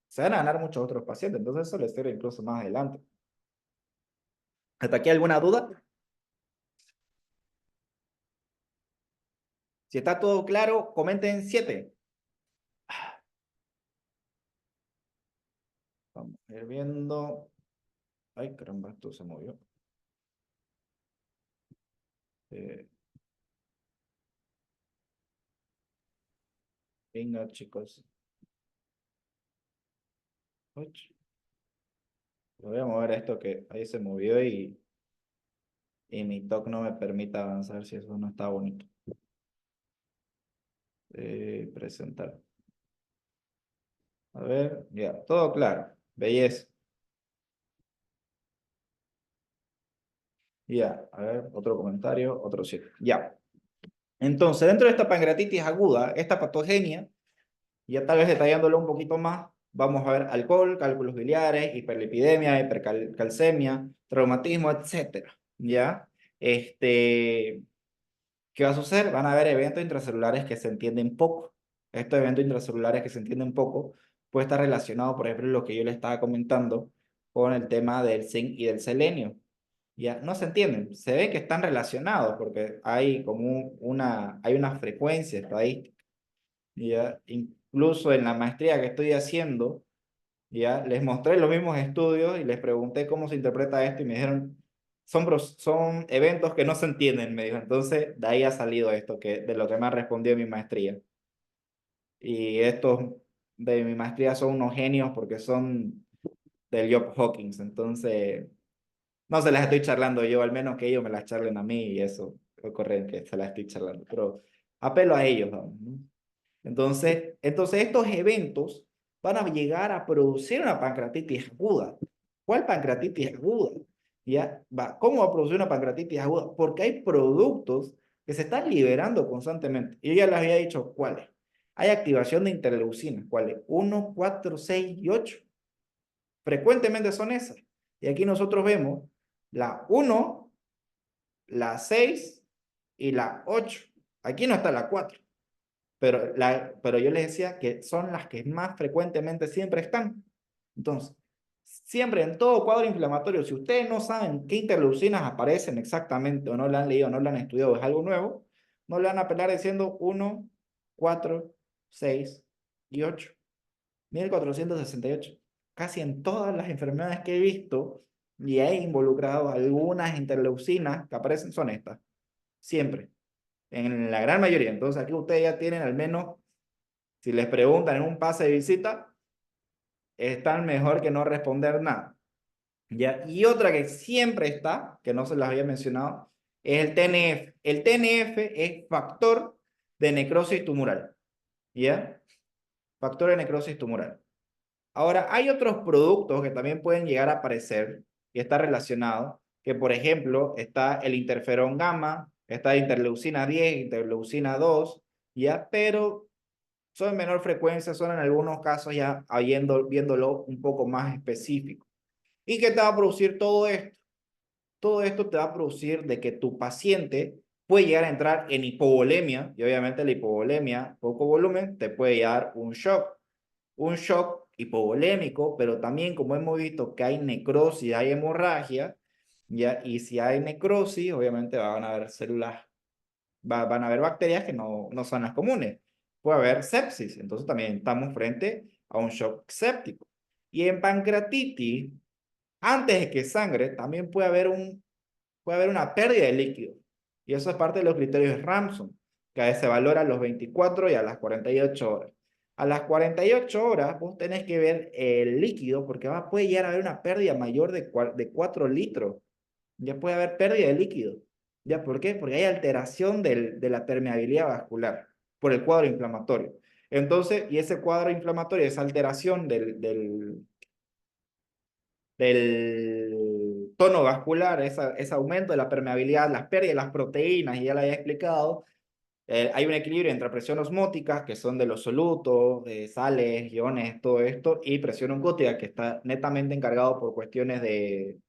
A: se van a ganar muchos otros pacientes, entonces eso les sirve incluso más adelante. ¿Hasta aquí alguna duda? Si está todo claro, comenten 7. Vamos a ir viendo. Ay, caramba, esto se movió. Eh, Venga, chicos. Uch, voy a mover esto que ahí se movió y mi talk no me permite avanzar si eso no está bonito. Presentar. A ver, ya, todo claro. Belleza. Ya, a ver, otro comentario, otro sí. Ya. Entonces, dentro de esta pancreatitis aguda, esta patogenia, ya tal vez detallándolo un poquito más, vamos a ver alcohol, cálculos biliares, hiperlipidemia, hipercalcemia, traumatismo, etcétera. ¿Ya? ¿Qué va a suceder? Van a haber eventos intracelulares que se entienden poco. Estos eventos intracelulares que se entienden poco puede estar relacionado, por ejemplo, lo que yo le estaba comentando con el tema del zinc y del selenio. Ya no se entienden, se ve que están relacionados porque hay como hay una frecuencia estadística. Ya incluso en la maestría que estoy haciendo, ya les mostré los mismos estudios y les pregunté cómo se interpreta esto y me dijeron, son eventos que no se entienden, me dijo. Entonces, de ahí ha salido esto, de lo que me ha respondido mi maestría. Y estos de mi maestría son unos genios porque son del Job Hawkins. Entonces, no se las estoy charlando yo, al menos que ellos me las charlen a mí y eso, ocurre que se las estoy charlando. Pero apelo a ellos, ¿no? Entonces estos eventos van a llegar a producir una pancreatitis aguda. ¿Cuál pancreatitis aguda? ¿Ya? ¿Cómo va a producir una pancreatitis aguda? Porque hay productos que se están liberando constantemente. Y yo ya les había dicho cuáles. Hay activación de interleucinas. ¿Cuáles? 1, 4, 6 y 8. Frecuentemente son esas. Y aquí nosotros vemos la 1, la 6 y la 8. Aquí no está la 4. Pero yo les decía que son las que más frecuentemente siempre están. Entonces, siempre en todo cuadro inflamatorio, si ustedes no saben qué interleucinas aparecen exactamente, o no la han leído, no la han estudiado, es algo nuevo, no le van a apelar diciendo 1, 4, 6 y 8. 1468. Casi en todas las enfermedades que he visto y he involucrado algunas interleucinas que aparecen son estas. Siempre en la gran mayoría. Entonces aquí ustedes ya tienen al menos, si les preguntan en un pase de visita, están mejor que no responder nada. ¿Ya? Y otra que siempre está, que no se las había mencionado, es el TNF. El TNF es factor de necrosis tumoral. ¿Ya? Factor de necrosis tumoral. Ahora, hay otros productos que también pueden llegar a aparecer y está relacionado, que por ejemplo está el interferón gamma, está interleucina 10, interleucina 2, ¿ya? Pero son de menor frecuencia, son en algunos casos ya viéndolo un poco más específico. ¿Y qué te va a producir todo esto? Todo esto te va a producir de que tu paciente puede llegar a entrar en hipovolemia, y obviamente la hipovolemia, poco volumen, te puede dar un shock hipovolémico, pero también como hemos visto que hay necrosis, hay hemorragia, ¿ya? Y si hay necrosis, obviamente van a haber células, van a haber bacterias que no son las comunes. Puede haber sepsis, entonces también estamos frente a un shock séptico. Y en pancreatitis, antes de que sangre, también puede haber una pérdida de líquido. Y eso es parte de los criterios Ramsson, que a veces se valora a los 24 y a las 48 horas. A las 48 horas vos tenés que ver el líquido porque puede llegar a haber una pérdida mayor de 4 litros. Ya puede haber pérdida de líquido. ¿Ya por qué? Porque hay alteración de la permeabilidad vascular por el cuadro inflamatorio. Entonces, y ese cuadro inflamatorio, esa alteración del tono vascular, ese aumento de la permeabilidad, las pérdidas de las proteínas, y ya lo había explicado, hay un equilibrio entre presión osmótica, que son de los solutos, de sales, iones, todo esto, y presión oncótica, que está netamente encargado por cuestiones de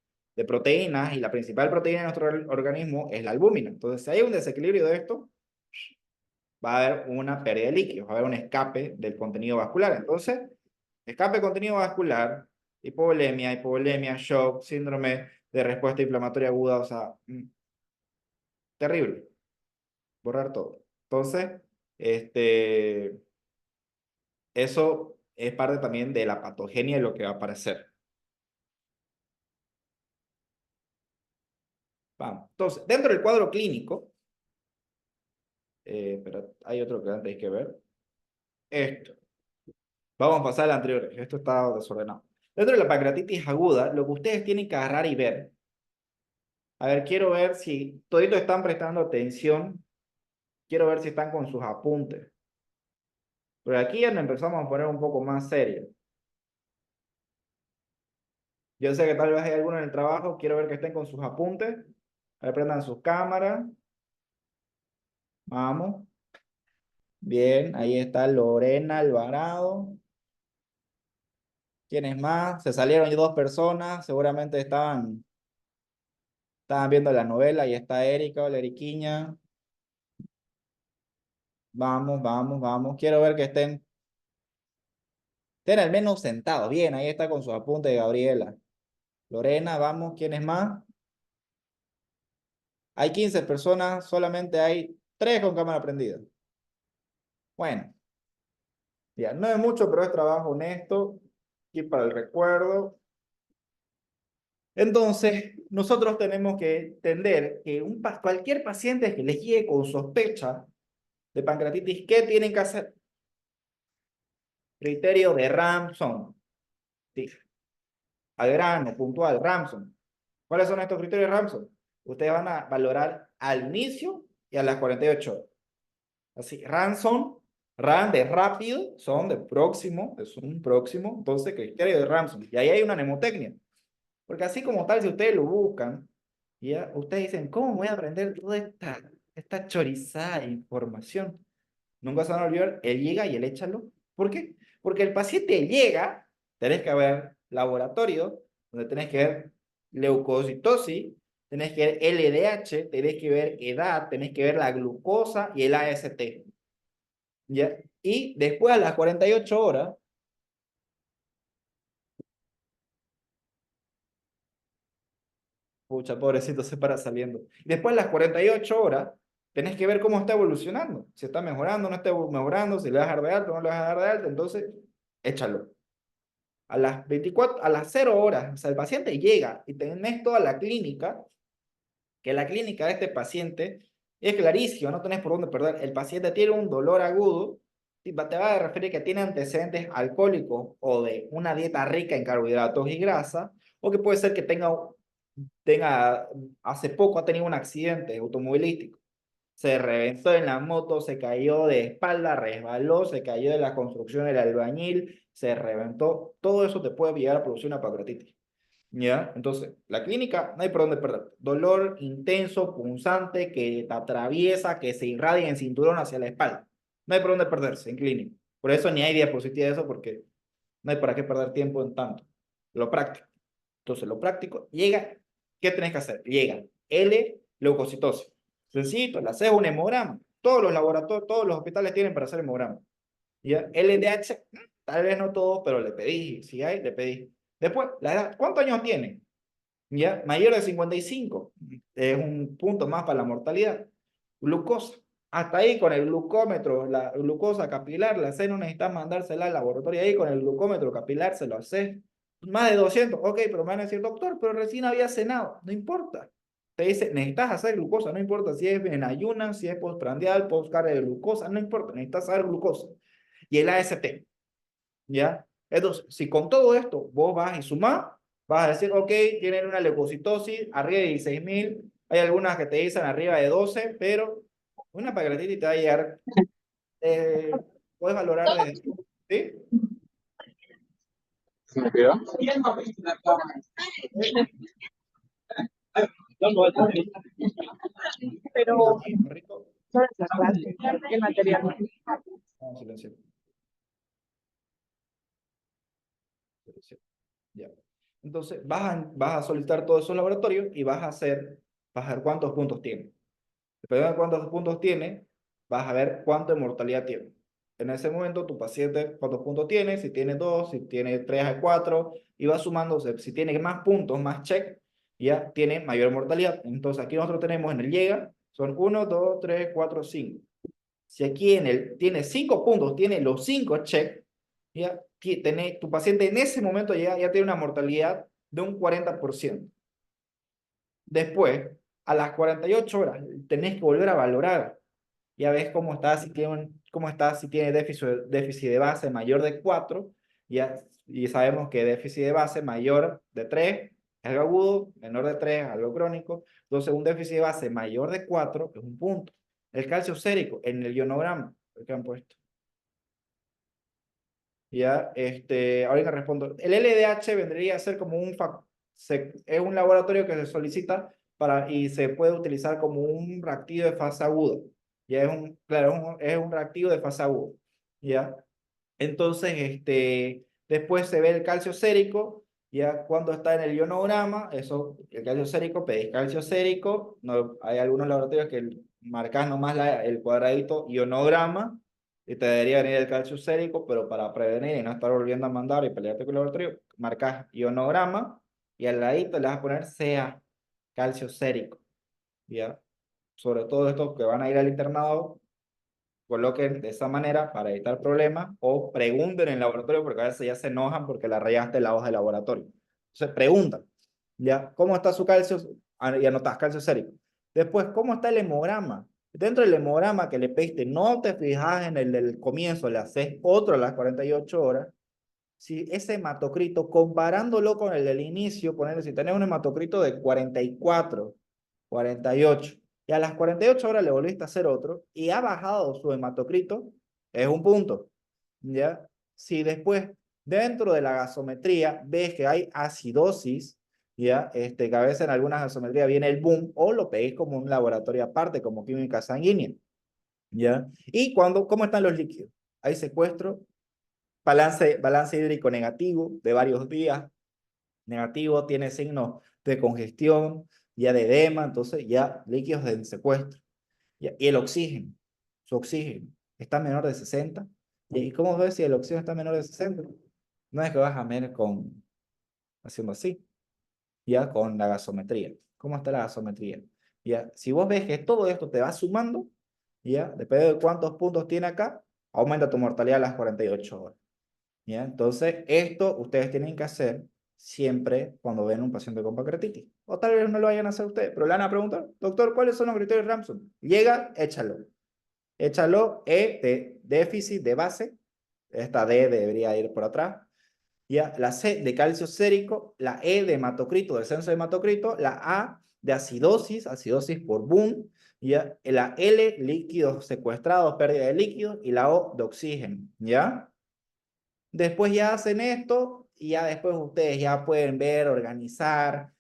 A: proteínas, y la principal proteína de nuestro organismo es la albúmina. Entonces, si hay un desequilibrio de esto, va a haber una pérdida de líquidos, va a haber un escape del contenido vascular. Entonces, escape de contenido vascular, hipovolemia, shock, síndrome de respuesta inflamatoria aguda, o sea, terrible, borrar todo. Entonces, eso es parte también de la patogenia de lo que va a aparecer. Vamos. Entonces, dentro del cuadro clínico, pero hay otro que antes hay que ver. Esto. Vamos a pasar al anterior. Esto está desordenado. Dentro de la pancreatitis aguda, lo que ustedes tienen que agarrar y ver. A ver, quiero ver si toditos están prestando atención. Quiero ver si están con sus apuntes. Pero aquí ya nos empezamos a poner un poco más serio. Yo sé que tal vez hay algunos en el trabajo. Quiero ver que estén con sus apuntes. A ver, prendan sus cámaras. Vamos. Bien, ahí está Lorena Alvarado. ¿Quiénes más? Se salieron 2 personas. Seguramente estaban viendo la novela. Ahí está Erika, hola Eriquiña. Vamos, vamos, vamos. Quiero ver que estén al menos sentados. Bien, ahí está con sus apuntes de Gabriela. Lorena, vamos. ¿Quiénes más? Hay 15 personas, solamente hay 3 con cámara prendida. Bueno, ya, no es mucho, pero es trabajo honesto. Y para el recuerdo. Entonces, nosotros tenemos que entender que cualquier paciente que les llegue con sospecha de pancreatitis, ¿qué tienen que hacer? Criterio de Ramsson. Sí, al grano, puntual, Ramsson. ¿Cuáles son estos criterios de Ramsson? Ustedes van a valorar al inicio y a las 48 horas. Así, Ramsson, Ram de rápido, son de próximo, es un próximo, entonces criterio de Ramsson. Y ahí hay una mnemotecnia. Porque así como tal, si ustedes lo buscan, ya, ustedes dicen, ¿cómo voy a aprender toda esta chorizada de información? Nunca se van a olvidar el llega y el échalo. ¿Por qué? Porque el paciente llega, tenés que ver laboratorio, donde tenés que ver leucocitosis, tenés que ver LDH, tenés que ver edad, tenés que ver la glucosa y el AST. ¿Ya? Y después a las 48 horas, pucha, pobrecito, se para saliendo. Y después a las 48 horas, tenés que ver cómo está evolucionando. Si está mejorando, no está mejorando, si le vas a dar de alta, no le vas a dar de alta, entonces échalo. A las 24, a las 0 horas, o sea, el paciente llega y tenés toda la clínica, que la clínica de este paciente es clarísimo, no tenés por dónde perder. El paciente tiene un dolor agudo, y te va a referir que tiene antecedentes alcohólicos o de una dieta rica en carbohidratos y grasa, o que puede ser que hace poco ha tenido un accidente automovilístico. Se reventó en la moto, se cayó de espalda, resbaló, se cayó de la construcción del albañil, se reventó. Todo eso te puede llegar a producir una pancreatitis. ¿Ya? Entonces, la clínica no hay por dónde perder. Dolor intenso, punzante, que te atraviesa, que se irradia en cinturón hacia la espalda. No hay por dónde perderse en clínica. Por eso ni hay diapositiva de eso, porque no hay para qué perder tiempo en tanto. Lo práctico. Entonces, lo práctico, llega, ¿qué tenés que hacer? Llega L-leucocitosis. Sencillito, le haces un hemograma. Todos los laboratorios, todos los hospitales tienen para hacer hemograma. ¿Ya? LDH, Tal vez no todo, pero le pedí. Si hay, le pedí. Después, la edad. ¿Cuántos años tiene? ¿Ya? Mayor de 55. Es un punto más para la mortalidad. Glucosa. Hasta ahí con el glucómetro, la glucosa capilar, la C no necesitas mandársela al laboratorio. Ahí con el glucómetro capilar se lo hace. Más de 200. Ok, pero me van a decir, doctor, pero recién había cenado. No importa. Te dice, necesitas hacer glucosa. No importa si es en ayunas, si es postprandial, postcarga de glucosa. No importa. Necesitas hacer glucosa. Y el AST. ¿Ya? Entonces, si con todo esto vos vas y sumás, vas a decir, ok, tienen una leucocitosis arriba de 16.000, hay algunas que te dicen arriba de 12, pero una pancreatitis te va a llegar, eh, puedes valorar de, ¿sí?
C: ¿Se me quedó?
A: Mira
B: Pero
A: aquí, perrito.
B: sobre esa clase, el material.
A: Vamos a silenciar. Silenciar. Ya. Entonces, vas a solicitar todos esos laboratorios y vas a ver cuántos puntos tiene. Dependiendo de cuántos puntos tiene, vas a ver cuánto de mortalidad tiene. En ese momento, tu paciente, cuántos puntos tiene, si tiene 2, si tiene 3 a 4, y va sumándose. Si tiene más puntos, más check, ya tiene mayor mortalidad. Entonces, aquí nosotros tenemos en el llega, son 1, 2, 3, 4, 5. Si aquí en el tiene 5 puntos, tiene los 5 check, ya tu paciente en ese momento ya tiene una mortalidad de un 40%. Después, a las 48 horas, tenés que volver a valorar. Ya ves cómo está, si tiene déficit de base mayor de 4, ya, y sabemos que déficit de base mayor de 3 es algo agudo, menor de 3 es algo crónico. Entonces, un déficit de base mayor de 4 es un punto. El calcio sérico en el ionograma, que han puesto. Ya, ahorita respondo. El LDH vendría a ser como es un laboratorio que se solicita y se puede utilizar como un reactivo de fase aguda. Ya claro, es un reactivo de fase aguda. Ya. Entonces, después se ve el calcio sérico, ya cuando está en el ionograma, el calcio sérico, pedís calcio sérico, no, hay algunos laboratorios que marcas nomás el cuadradito ionograma, y te debería venir el calcio sérico, pero para prevenir y no estar volviendo a mandar y pelearte con el laboratorio, marcas ionograma, y al ladito le vas a poner CA, calcio sérico, ya. Sobre todo estos que van a ir al internado, coloquen de esa manera para evitar problemas o pregunten en el laboratorio porque a veces ya se enojan porque la rayaste la hoja de laboratorio. Entonces preguntan, ¿ya? ¿Cómo está su calcio? Y anotas calcio sérico. Después, ¿cómo está el hemograma? Dentro del hemograma que le pediste, no te fijas en el del comienzo, le haces otro a las 48 horas. Si ese hematocrito, comparándolo con el del inicio, ponerle, si tenés un hematocrito de 44, 48, y a las 48 horas le volviste a hacer otro, y ha bajado su hematocrito, es un punto, ¿ya? Si después, dentro de la gasometría, ves que hay acidosis, ¿ya? Que a veces en algunas gasometrías viene el boom, o lo pedís como un laboratorio aparte, como química sanguínea, ¿ya? Y ¿cómo están los líquidos? Hay secuestro, balance hídrico negativo de varios días, negativo, tiene signos de congestión, ya de edema, entonces ya líquidos de secuestro. Y el oxígeno, su oxígeno, está menor de 60. ¿Y cómo ves si el oxígeno está menor de 60? No es que vas a medir haciendo así, ya con la gasometría. ¿Cómo está la gasometría? Ya, si vos ves que todo esto te va sumando, ya, depende de cuántos puntos tiene acá, aumenta tu mortalidad a las 48 horas. ¿Ya? Entonces, esto ustedes tienen que hacer siempre cuando ven un paciente con pancreatitis. O tal vez no lo vayan a hacer ustedes, pero le van a preguntar, doctor, ¿cuáles son los criterios Ramsay? Llega, échalo. Échalo, E de déficit de base, esta D debería ir por atrás. Ya, la C de calcio sérico, la E de hematocrito, descenso de hematocrito, la A de acidosis, acidosis por boom, ya, la L, líquidos secuestrados, pérdida de líquidos, y la O de oxígeno, ¿ya? Después ya hacen esto y ya después ustedes ya pueden ver, organizar,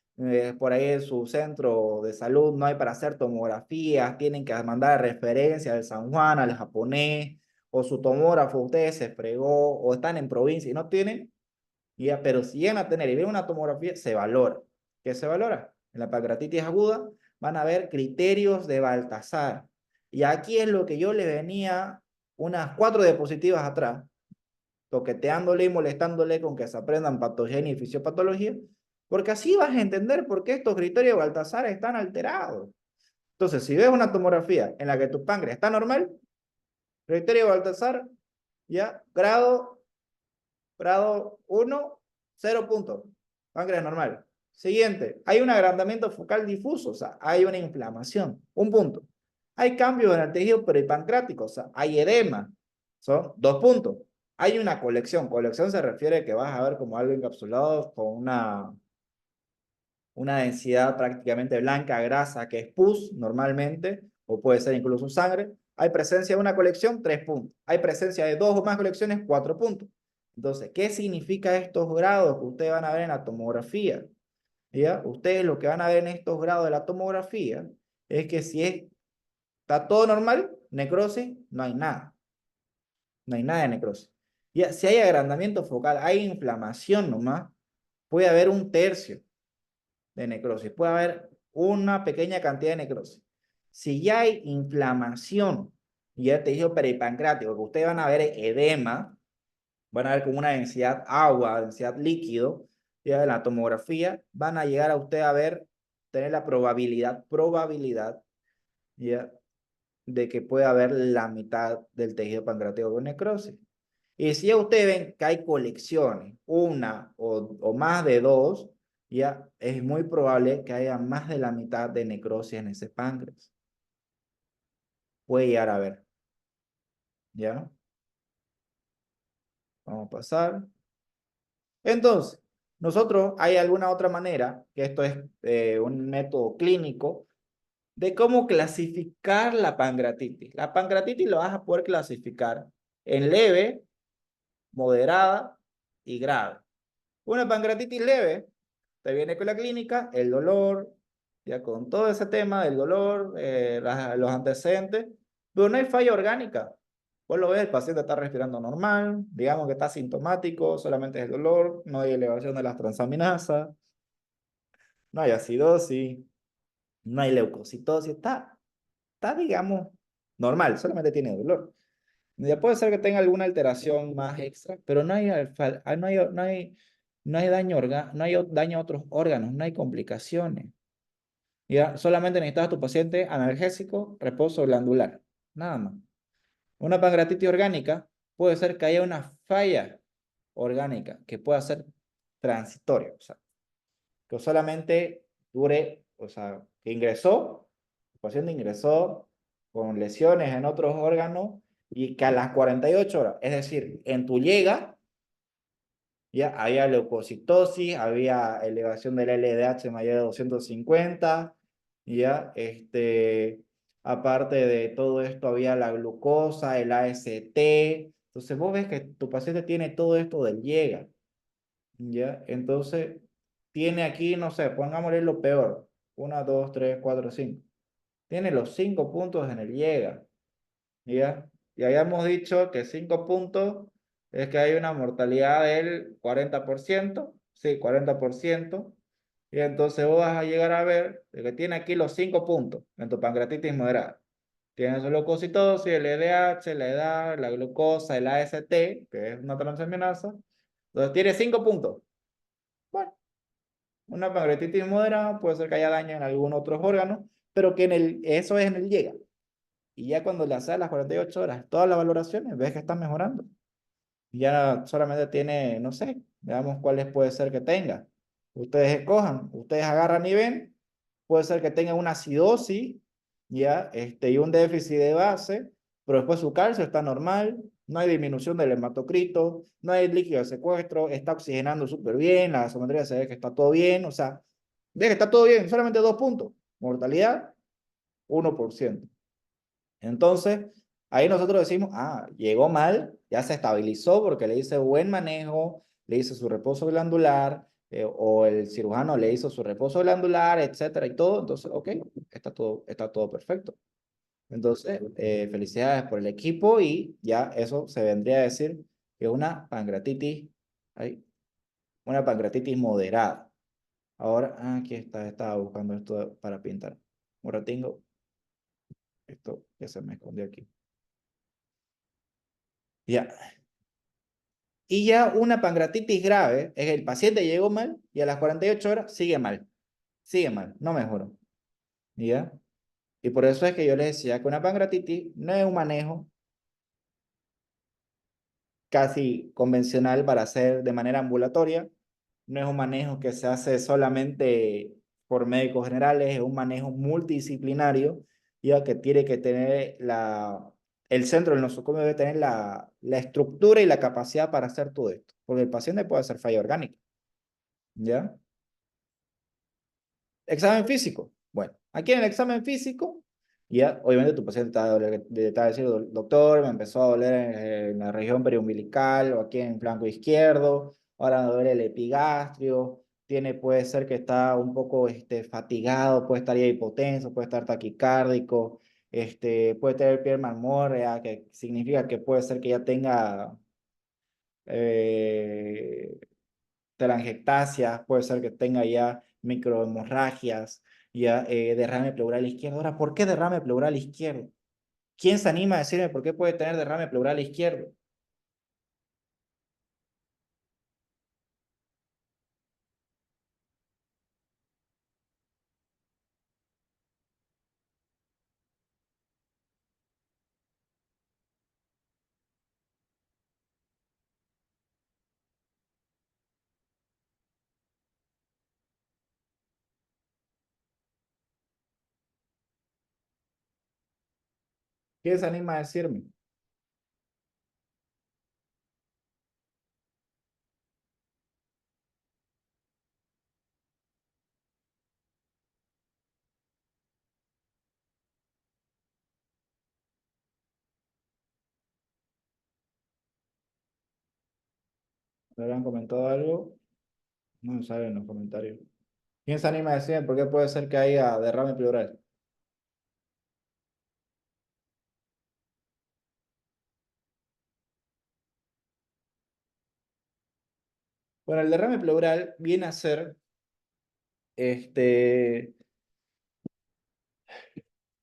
A: por ahí en su centro de salud no hay para hacer tomografías, tienen que mandar referencia del San Juan, al japonés, o su tomógrafo ustedes se fregó, o están en provincia y no tienen, ya, pero si llegan a tener y ven una tomografía, se valora. ¿Qué se valora? En la pancreatitis aguda van a ver criterios de Baltasar. Y aquí es lo que yo le venía unas 4 diapositivas atrás, toqueteándole y molestándole con que se aprendan patogenia y fisiopatología, porque así vas a entender por qué estos criterios de Baltasar están alterados. Entonces, si ves una tomografía en la que tu páncreas está normal, criterio de Baltasar, ya, grado 1, 0 puntos, páncreas normal. Siguiente, hay un agrandamiento focal difuso, o sea, hay una inflamación, 1 punto. Hay cambios en el tejido peripancreático, o sea, hay edema, son 2 puntos. Hay una colección se refiere a que vas a ver como algo encapsulado con una densidad prácticamente blanca, grasa, que es pus normalmente, o puede ser incluso sangre. Hay presencia de una colección, 3 puntos. Hay presencia de 2 o más colecciones, 4 puntos. Entonces, ¿qué significa estos grados que ustedes van a ver en la tomografía? ¿Ya? Ustedes lo que van a ver en estos grados de la tomografía es que si está todo normal, necrosis, no hay nada. No hay nada de necrosis. Ya, si hay agrandamiento focal, hay inflamación nomás, puede haber 1/3 de necrosis, puede haber una pequeña cantidad de necrosis. Si ya hay inflamación y el tejido peripancreático, que ustedes van a ver edema, van a ver como una densidad agua, densidad líquido, ya en la tomografía, van a llegar a usted a ver, tener la probabilidad, ya, de que pueda haber la mitad del tejido pancreático con necrosis. Y si ustedes ven que hay colecciones, una o más de dos, ya es muy probable que haya más de la mitad de necrosis en ese páncreas. Puede llegar a ver, ¿ya? Vamos a pasar. Entonces, nosotros hay alguna otra manera, que esto es un método clínico, de cómo clasificar la pancreatitis. La pancreatitis lo vas a poder clasificar en leve, moderada y grave. Una pancreatitis leve te viene con la clínica, el dolor, ya con todo ese tema del dolor, los antecedentes, pero no hay falla orgánica. Vos lo ves, el paciente está respirando normal, digamos que está sintomático, solamente es el dolor, no hay elevación de las transaminasas, no hay acidosis, no hay leucocitosis, está, digamos, normal, solamente tiene dolor. Ya puede ser que tenga alguna alteración más extra, pero no hay daño a otros órganos, no hay complicaciones. Ya, solamente necesitas a tu paciente analgésico, reposo glandular, nada más. Una pancreatitis orgánica puede ser que haya una falla orgánica que pueda ser transitoria, o sea, que solamente dure, o sea, que el paciente ingresó con lesiones en otros órganos y que a las 48 horas, es decir, en tu llega, ya había leucocitosis, había elevación del LDH mayor de 250, ya, aparte de todo esto había la glucosa, el AST, entonces vos ves que tu paciente tiene todo esto del llega, ya, entonces tiene aquí, no sé, pongámosle lo peor, 1, 2, 3, 4, 5, tiene los 5 puntos en el llega, ¿ya? Y habíamos dicho que 5 puntos es que hay una mortalidad del 40%, sí, 40%, y entonces vos vas a llegar a ver de que tiene aquí los 5 puntos en tu pancreatitis moderada. Tiene su leucocitosis, el LDH, la edad, la glucosa, el AST, que es una transaminasa. Entonces tiene 5 puntos. Bueno, una pancreatitis moderada puede ser que haya daño en algunos otros órganos, pero que eso es en el llega. Y ya cuando le haces las 48 horas todas las valoraciones, ves que está mejorando. Ya solamente tiene, no sé, veamos cuáles puede ser que tenga. Ustedes escojan, ustedes agarran y ven, puede ser que tenga una acidosis, ya, y un déficit de base, pero después su calcio está normal, no hay disminución del hematocrito, no hay líquido de secuestro, está oxigenando súper bien, la gasometría se ve que está todo bien, o sea, ve que está todo bien, solamente 2 puntos. Mortalidad, 1%. Entonces, ahí nosotros decimos, llegó mal, ya se estabilizó porque le hice buen manejo, le hizo su reposo glandular, o el cirujano le hizo su reposo glandular, etcétera, y todo. Entonces, ok, está todo perfecto. Entonces, felicidades por el equipo y ya eso se vendría a decir que una pancreatitis, ay, una pancreatitis moderada. Ahora, aquí estaba buscando esto para pintar. Ahora tengo esto que se me escondió aquí. Ya, Y ya una pancreatitis grave es el paciente llegó mal y a las 48 horas sigue mal, no mejoró. ¿Ya? Y por eso es que yo les decía que una pancreatitis no es un manejo casi convencional para hacer de manera ambulatoria, no es un manejo que se hace solamente por médicos generales, es un manejo multidisciplinario, ya que tiene que tener el centro del nosocomio debe tener la estructura y la capacidad para hacer todo esto, porque el paciente puede hacer falla orgánica, ¿ya? Examen físico. Bueno, aquí en el examen físico, ya, obviamente tu paciente te está diciendo, doctor, me empezó a doler en la región periumbilical o aquí en el flanco izquierdo, ahora me duele el epigastrio, puede ser que está un poco fatigado, puede estar ya hipotenso, puede estar taquicárdico, puede tener piel marmórea, que significa que puede ser que ya tenga eh, telangiectasias, puede ser que tenga ya microhemorragias, ya derrame pleural izquierdo. Ahora, ¿por qué derrame pleural izquierdo? ¿Quién se anima a decirme por qué puede tener derrame pleural izquierdo? ¿Quién se anima a decirme? ¿Me habrán comentado algo? No saben en los comentarios. ¿Quién se anima a decirme por qué puede ser que haya derrame pleural? Bueno, el derrame pleural viene a ser este,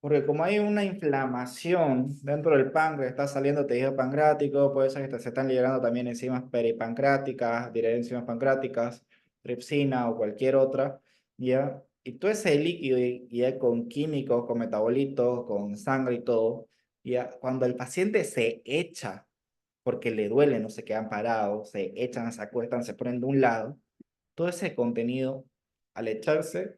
A: porque como hay una inflamación dentro del páncreas, está saliendo tejido pancreático, puede ser que se están liberando también enzimas peripancreáticas, diré enzimas pancreáticas, tripsina o cualquier otra, ¿ya? Y todo ese líquido, ya con químicos, con metabolitos, con sangre y todo, ya cuando el paciente se echa, porque le duele, no se quedan parados, se echan, se acuestan, se ponen de un lado, todo ese contenido, al echarse,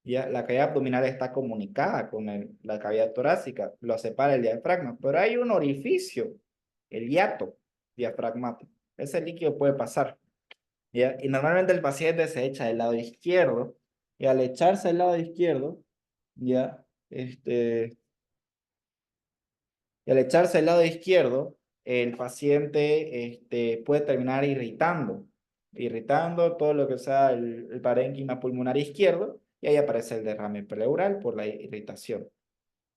A: ya la cavidad abdominal está comunicada con la cavidad torácica, lo separa el diafragma, pero hay un orificio, el hiato diafragmático. Ese líquido puede pasar, ¿ya? Y normalmente el paciente se echa del lado izquierdo, y al echarse del lado izquierdo, ya, y al echarse al lado izquierdo, el paciente puede terminar irritando todo lo que sea el parénquima pulmonar izquierdo, y ahí aparece el derrame pleural por la irritación.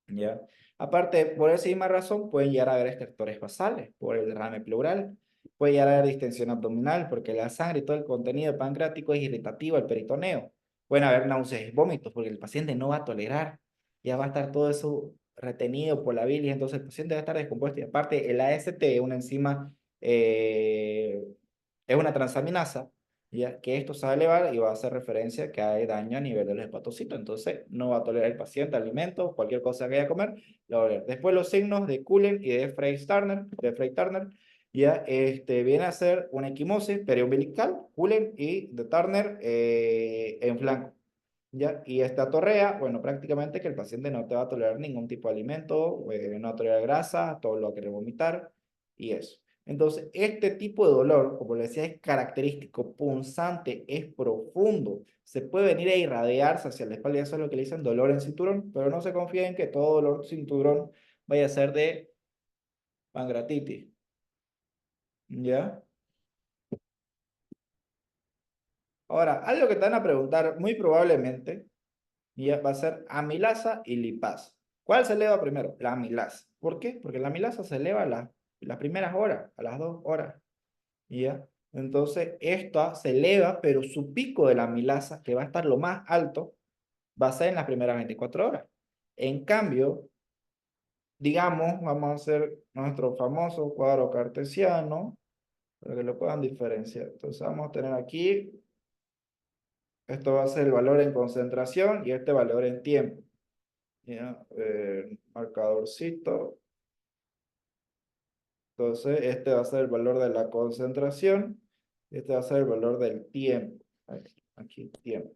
A: ¿Ya? Aparte, por esa misma razón, pueden llegar a haber estertores basales por el derrame pleural, puede llegar a haber distensión abdominal porque la sangre y todo el contenido pancreático es irritativo al peritoneo. Pueden haber náuseas y vómitos porque el paciente no va a tolerar, ya va a estar todo eso retenido por la bilis, entonces el paciente va a estar descompuesto. Y aparte, el AST es una enzima, es una transaminasa, ya que esto se va a elevar y va a hacer referencia a que hay daño a nivel de los hepatocitos. Entonces, no va a tolerar el paciente alimentos, cualquier cosa que vaya a comer, lo va a oler. Después, los signos de Cullen y de Frey-Turner, ya viene a ser una equimosis periumbilical, Cullen y de Turner en flanco. ¿Ya? Y esta torrea, bueno, prácticamente que el paciente no te va a tolerar ningún tipo de alimento, no va a tolerar grasa, todo lo va a querer vomitar y eso. Entonces, este tipo de dolor, como le decía, es característico, punzante, es profundo. Se puede venir a irradiarse hacia la espalda, y eso es lo que le dicen dolor en cinturón, pero no se confíen que todo dolor en cinturón vaya a ser de pancreatitis. ¿Ya? Ahora, algo que te van a preguntar muy probablemente y va a ser amilasa y lipasa. ¿Cuál se eleva primero? La amilasa. ¿Por qué? Porque la amilasa se eleva a las primeras horas, a las 2 horas. ¿Ya? Entonces, esta se eleva, pero su pico de la amilasa, que va a estar lo más alto, va a ser en las primeras 24 horas. En cambio, digamos, vamos a hacer nuestro famoso cuadro cartesiano. para que lo puedan diferenciar. Entonces vamos a tener aquí, esto va a ser el valor en concentración y este valor en tiempo. ¿Ya? Marcadorcito. Entonces, este va a ser el valor de la concentración, este va a ser el valor del tiempo. Aquí, tiempo.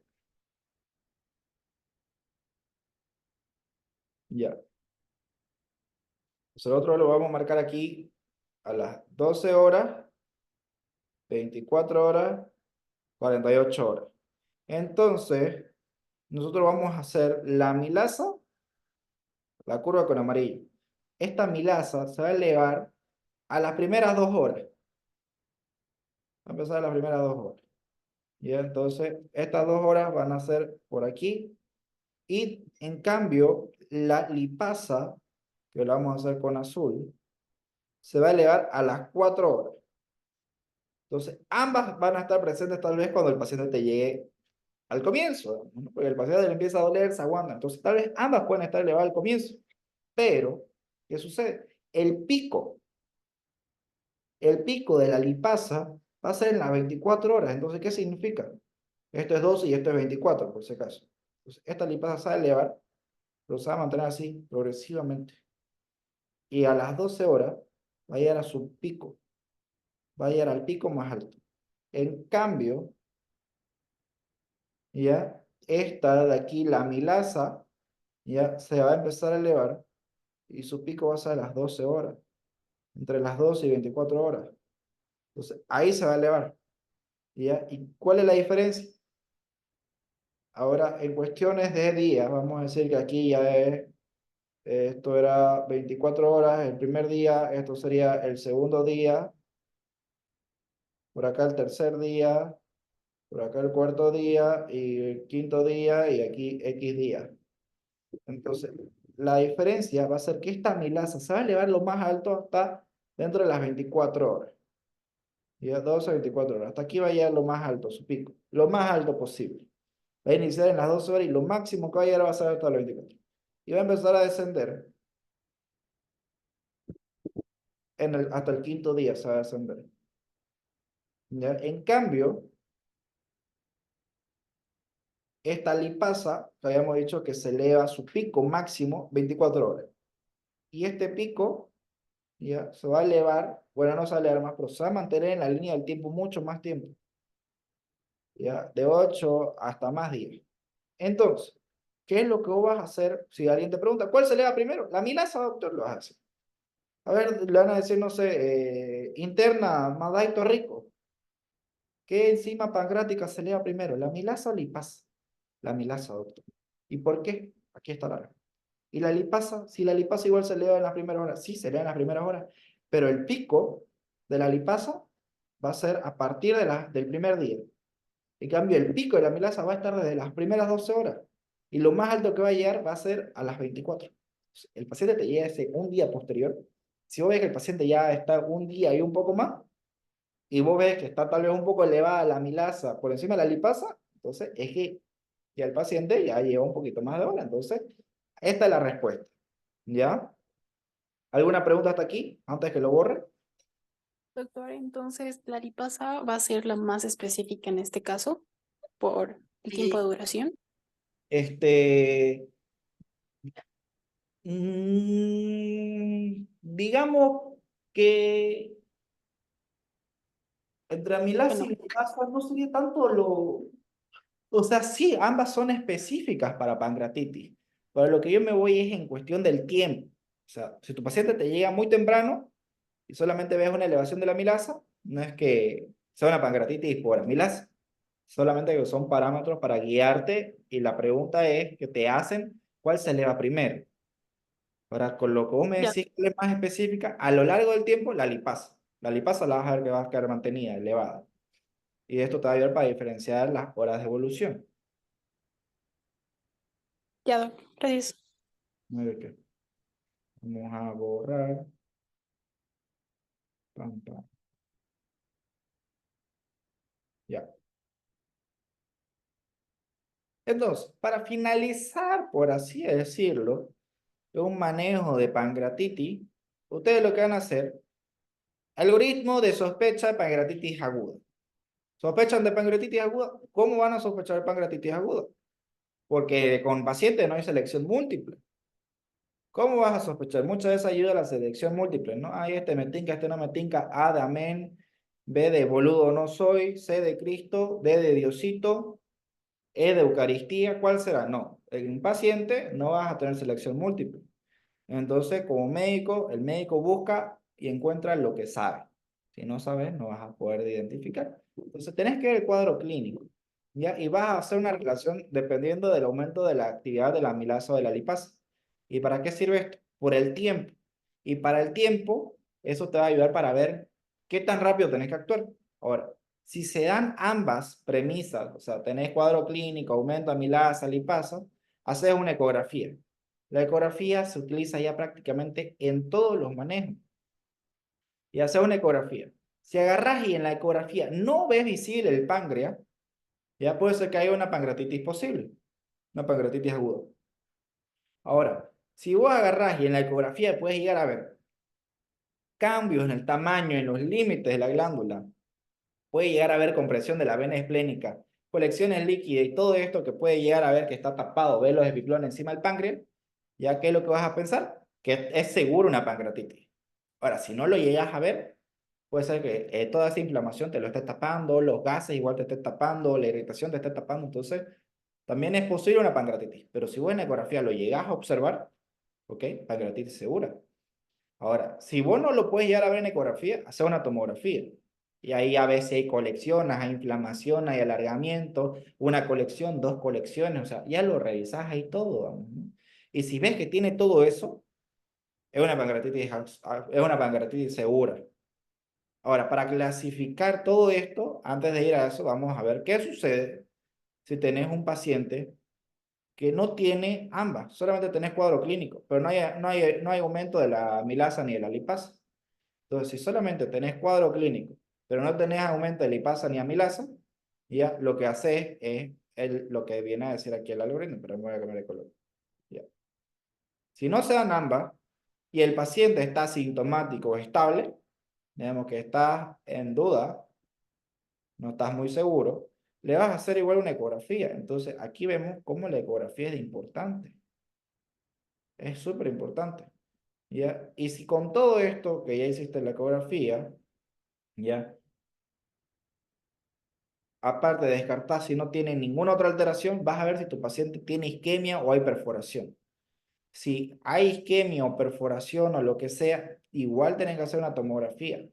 A: Ya. Entonces, nosotros lo vamos a marcar aquí a las 12 horas, 24 horas, 48 horas. Entonces, nosotros vamos a hacer la milasa, la curva con amarillo. Esta milasa se va a elevar a las primeras 2 horas. Va a empezar a las primeras 2 horas. Y entonces, estas 2 horas van a ser por aquí. Y en cambio, la lipasa, que lo vamos a hacer con azul, se va a elevar a las 4 horas. Entonces, ambas van a estar presentes tal vez cuando el paciente te llegue al comienzo, ¿no? Porque el paciente le empieza a doler, se aguanta. Entonces, tal vez ambas pueden estar elevadas al comienzo. Pero, ¿qué sucede? El pico de la lipasa va a ser en las 24 horas. Entonces, ¿qué significa? Esto es 12 y esto es 24, por si acaso. Entonces, esta lipasa se va a elevar, pero se va a mantener así progresivamente. Y a las 12 horas va a llegar a su pico, va a llegar al pico más alto. En cambio, ya, esta de aquí, la amilasa, ya se va a empezar a elevar y su pico va a ser a las 12 horas, entre las 12 y 24 horas. Entonces, ahí se va a elevar. ¿Ya? ¿Y cuál es la diferencia? Ahora, en cuestiones de días, vamos a decir que aquí ya es, esto era 24 horas el primer día, esto sería el segundo día, por acá el tercer día, por acá el cuarto día y el quinto día y aquí X día. Entonces, la diferencia va a ser que esta amilasa se va a elevar lo más alto hasta dentro de las 24 horas. Ya 12 a 24 horas. Hasta aquí va a llegar lo más alto, su pico. Lo más alto posible. Va a iniciar en las 12 horas y lo máximo que va a llegar va a ser hasta las 24. Y va a empezar a descender hasta el quinto día se va a descender. ¿Ya? En cambio, esta lipasa, que habíamos dicho que se eleva su pico máximo 24 horas. Y este pico ya se va a elevar, bueno, no se va a elevar más, pero se va a mantener en la línea del tiempo mucho más tiempo. Ya, de 8 hasta más días. Entonces, ¿qué es lo que vos vas a hacer si alguien te pregunta, ¿cuál se eleva primero? La milasa, doctor, lo vas a hacer. A ver, le van a decir, no sé, interna, Madaito Rico. ¿Qué enzima pancreática se eleva primero? ¿La milasa o lipasa? La milasa, doctor. ¿Y por qué? Aquí está la respuesta. Y la lipasa, si la lipasa igual se eleva en las primeras horas, sí, se eleva en las primeras horas, pero el pico de la lipasa va a ser a partir del primer día. En cambio, el pico de la milasa va a estar desde las primeras 12 horas. Y lo más alto que va a llegar va a ser a las 24. El paciente te llega ese un día posterior. Si vos ves que el paciente ya está un día y un poco más, y vos ves que está tal vez un poco elevada la milasa por encima de la lipasa, entonces es que ya el paciente ya lleva un poquito más de hora. Entonces, esta es la respuesta. ¿Ya? ¿Alguna pregunta hasta aquí, antes que lo borre?
C: Doctor, entonces la lipasa va a ser la más específica en este caso por el tiempo de
A: Sí.
C: duración.
A: Este, digamos que entre amilasa y
C: Bueno,
A: lipasa no sería tanto lo... O sea, sí, ambas son específicas para pancreatitis, pero lo que yo me voy es en cuestión del tiempo. O sea, si tu paciente te llega muy temprano y solamente ves una elevación de la amilasa, no es que sea una pancreatitis por amilasa, solamente que son parámetros para guiarte y la pregunta es que te hacen cuál se eleva primero. Ahora, con lo que vos me
C: ya,
A: decís que es más específica, a lo largo del tiempo, la lipasa. La lipasa la vas a ver que va a quedar mantenida, elevada. Y esto te va a ayudar para diferenciar las horas de evolución.
C: ya, doctor. Gracias.
A: A ver qué. Vamos a borrar. Pam, pam. Ya. Entonces, para finalizar, por así decirlo, un manejo de pancreatitis, ustedes lo que van a hacer Algoritmo de sospecha de pancreatitis aguda. ¿Sospechan de pancreatitis aguda? ¿Cómo van a sospechar de pancreatitis aguda? Porque con pacientes no hay selección múltiple. ¿Cómo vas a sospechar? Muchas veces ayuda la selección múltiple, ¿no? Ay, este me tinca, este no me tinca. A de amén, B de boludo no soy, C de Cristo, D de Diosito, E de Eucaristía. ¿Cuál será? No, en un paciente no vas a tener selección múltiple. Entonces, como médico, el médico busca y encuentra lo que sabe. Si no sabes, no vas a poder identificar. Entonces, tenés que ver el cuadro clínico, ¿ya? Y vas a hacer una relación dependiendo del aumento de la actividad de la amilasa o de la lipasa. ¿Y para qué sirve esto? Por el tiempo. Y para el tiempo, eso te va a ayudar para ver qué tan rápido tenés que actuar. Ahora, si se dan ambas premisas, o sea, tenés cuadro clínico, aumento amilasa, lipasa, haces una ecografía. La ecografía se utiliza ya prácticamente en todos los manejos. Y hacer una ecografía. Si agarras y en la ecografía no ves visible el páncreas, ya puede ser que haya una pancreatitis posible, una pancreatitis aguda. Ahora, si vos agarrás y en la ecografía puedes llegar a ver cambios en el tamaño, en los límites de la glándula, puede llegar a ver compresión de la vena esplénica, colecciones líquidas y todo esto que puede llegar a ver que está tapado, velos de Piclón encima del páncreas, ¿ya qué es lo que vas a pensar? Que es seguro una pancreatitis. Ahora, si no lo llegas a ver, puede ser que toda esa inflamación te lo esté tapando, los gases igual te esté tapando, la irritación te esté tapando, entonces también es posible una pancreatitis. Pero si vos en ecografía lo llegas a observar, ¿ok? Pancreatitis segura. Ahora, si vos no lo puedes llegar a ver en ecografía, hace una tomografía. Y ahí a veces hay colecciones, hay inflamación, hay alargamiento, una colección, dos colecciones, o sea, ya lo revisás ahí todo, vamos, ¿no? Y si ves que tiene todo eso, es una pancreatitis segura. Ahora, para clasificar todo esto, antes de ir a eso, vamos a ver qué sucede si tenés un paciente que no tiene ambas, solamente tenés cuadro clínico, pero no hay aumento de la amilasa ni de la lipasa. Entonces, si solamente tenés cuadro clínico, pero no tenés aumento de lipasa ni amilasa, ya lo que haces es lo que viene a decir aquí el algoritmo, pero me voy a cambiar de color. Ya. Si no se dan ambas y el paciente está sintomático o estable, digamos que estás en duda, no estás muy seguro, le vas a hacer igual una ecografía. Entonces, aquí vemos cómo la ecografía es importante. Es súper importante. ¿Ya? Y si con todo esto que ya hiciste la ecografía, ¿ya? Aparte de descartar si no tiene ninguna otra alteración, vas a ver si tu paciente tiene isquemia o hay perforación. Si hay isquemia o perforación o lo que sea, igual tenés que hacer una tomografía.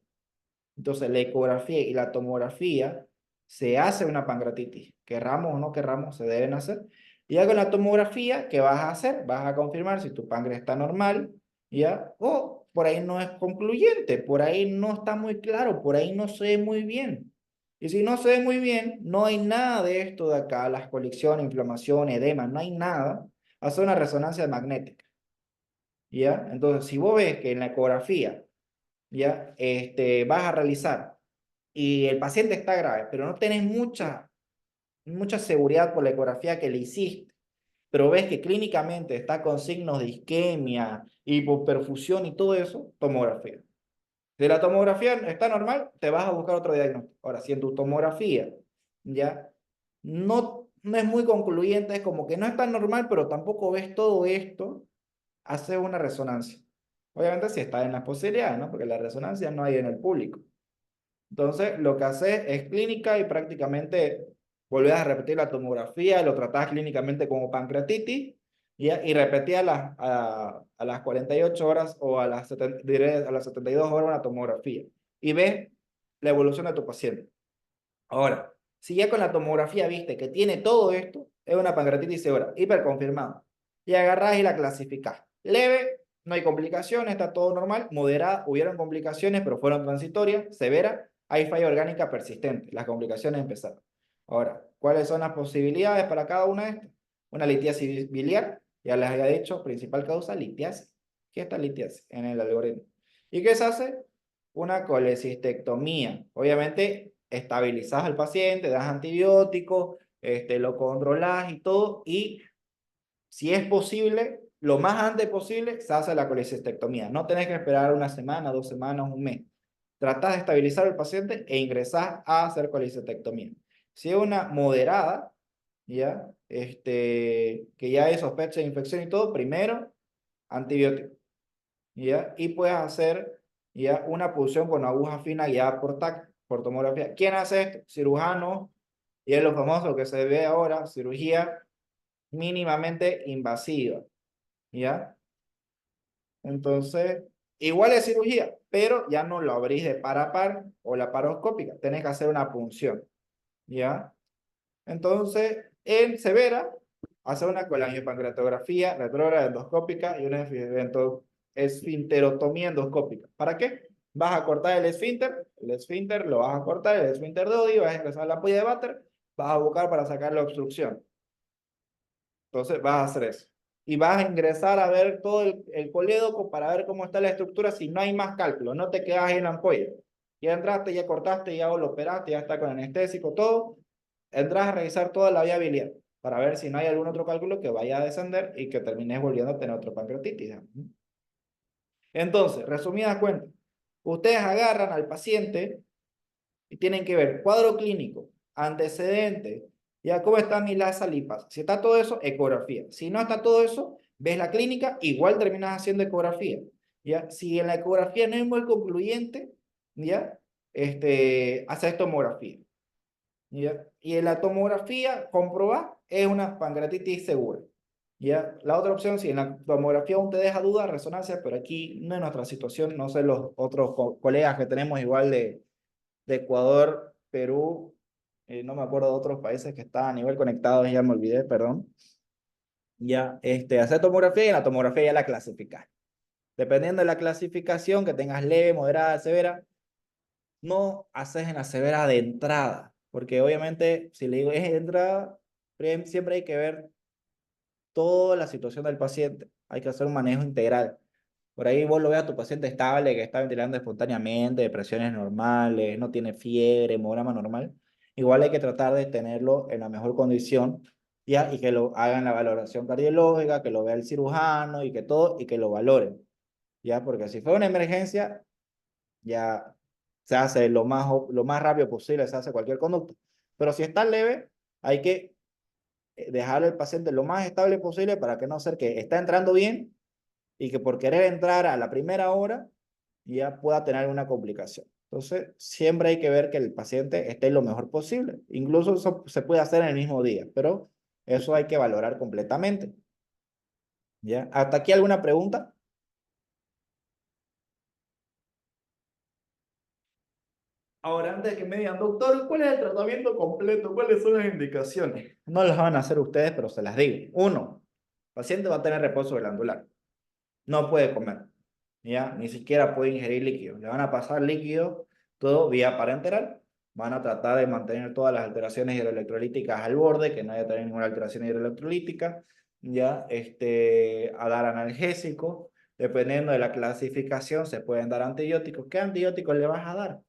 A: Entonces, la ecografía y la tomografía se hace una pancreatitis. Querramos o no querramos, se deben hacer. Y ya con la tomografía, ¿qué vas a hacer? Vas a confirmar si tu páncreas está normal, ¿ya? O por ahí no es concluyente, por ahí no está muy claro, por ahí no se ve muy bien. Y si no se ve muy bien, no hay nada de esto de acá, las colecciones, inflamación, edema, no hay nada. Hace una resonancia magnética, ¿ya? Entonces, si vos ves que en la ecografía ¿ya? Vas a realizar y el paciente está grave, pero no tenés mucha seguridad por la ecografía que le hiciste, pero ves que clínicamente está con signos de isquemia, hipoperfusión y todo eso, tomografía. Si la tomografía está normal, te vas a buscar otro diagnóstico. Ahora, si en tu tomografía ya no es muy concluyente, es como que no está normal, pero tampoco ves todo esto, hace una resonancia. Obviamente si está en las posibilidades, ¿no? Porque la resonancia no hay en el público. Entonces, lo que haces es clínica y prácticamente volvés a repetir la tomografía, lo tratás clínicamente como pancreatitis y repetí a las 48 horas o diré a las 72 horas una tomografía y ves la evolución de tu paciente. Ahora, si ya con la tomografía viste que tiene todo esto, es una pancreatitis segura, hiperconfirmada. Y agarrás y la clasificás. Leve, no hay complicaciones, está todo normal. Moderada, hubieron complicaciones, pero fueron transitorias. Severa, hay falla orgánica persistente. Las complicaciones empezaron. Ahora, ¿cuáles son las posibilidades para cada una de estas? Una litiasis biliar, ya les había dicho, principal causa, litiasis. ¿Qué es esta litiasis? En el algoritmo. ¿Y qué se hace? Una colecistectomía. Obviamente, estabilizas al paciente, das antibióticos, lo controlas y todo, y si es posible, lo más antes posible, se hace la colecistectomía. No tenés que esperar una semana, 2 semanas, un mes. tratás de estabilizar al paciente e ingresás a hacer colecistectomía. Si es una moderada, ¿ya? Que ya hay sospecha de infección y todo, primero, antibiótico, ¿ya? Y puedes hacer ya una punción con aguja fina ya por TAC, por tomografía. ¿Quién hace esto? Cirujano, y es lo famoso que se ve ahora, cirugía mínimamente invasiva, ¿ya? Entonces, igual es cirugía, pero ya no lo abrís de par a par o laparoscópica, tenés que hacer una punción, ¿ya? Entonces, en severa, hacer una colangiopancreatografía retrógrada endoscópica y una esfinterotomía endoscópica. ¿Para qué? Vas a cortar el esfínter lo vas a cortar, el esfínter de Oddi, vas a ingresar la ampolla de Vater, vas a buscar para sacar la obstrucción. Entonces vas a hacer eso. Y vas a ingresar a ver todo el colédoco para ver cómo está la estructura si no hay más cálculo, no te quedas ahí en la ampolla. Ya entraste, ya cortaste, ya lo operaste, ya está con anestésico, todo. Entras a revisar toda la viabilidad para ver si no hay algún otro cálculo que vaya a descender y que termines volviendo a tener otro pancreatitis. Entonces, resumidas cuentas, ustedes agarran al paciente y tienen que ver cuadro clínico, antecedentes, ya cómo está mi lasa lipas. Si está todo eso, ecografía. Si no está todo eso, ves la clínica, igual terminas haciendo ecografía. ¿Ya? Si en la ecografía no es muy concluyente, ¿ya? Haces tomografía. ¿Ya? Y en la tomografía, comprobar, es una pancreatitis segura. ¿Ya? La otra opción, si en la tomografía aún te deja duda, resonancia, pero aquí no es nuestra situación, no sé los otros colegas que tenemos igual de Ecuador, Perú, no me acuerdo de otros países que están a nivel conectados, ya me olvidé, perdón. Ya, hacer tomografía y en la tomografía ya la clasificar. Dependiendo de la clasificación, que tengas leve, moderada, severa, no haces en la severa de entrada, porque obviamente si le digo es de entrada, siempre hay que ver toda la situación del paciente, hay que hacer un manejo integral. Por ahí vos lo ves a tu paciente estable, que está ventilando espontáneamente, presiones normales, no tiene fiebre, hemograma normal. Igual hay que tratar de tenerlo en la mejor condición, ¿ya? Y que lo hagan la valoración cardiológica, que lo vea el cirujano y que todo, y que lo valoren, ¿ya? Porque si fue una emergencia, ya se hace lo más rápido posible, se hace cualquier conducto. Pero si está leve, hay que dejar al paciente lo más estable posible para que no ser que está entrando bien y que por querer entrar a la primera hora ya pueda tener alguna complicación. Entonces, siempre hay que ver que el paciente esté lo mejor posible. Incluso eso se puede hacer en el mismo día, pero eso hay que valorar completamente. ¿Ya? ¿Hasta aquí alguna pregunta? Ahora, antes de que me digan, doctor, ¿cuál es el tratamiento completo? ¿Cuáles son las indicaciones? No las van a hacer ustedes, pero se las digo. Uno, el paciente va a tener reposo glandular. No puede comer, ¿ya? Ni siquiera puede ingerir líquidos. Le van a pasar líquido todo vía parenteral. Van a tratar de mantener todas las alteraciones hidroelectrolíticas al borde, que no haya tener ninguna alteración hidroelectrolítica, ¿ya? A dar analgésicos. Dependiendo de la clasificación, se pueden dar antibióticos. ¿Qué antibióticos le vas a dar?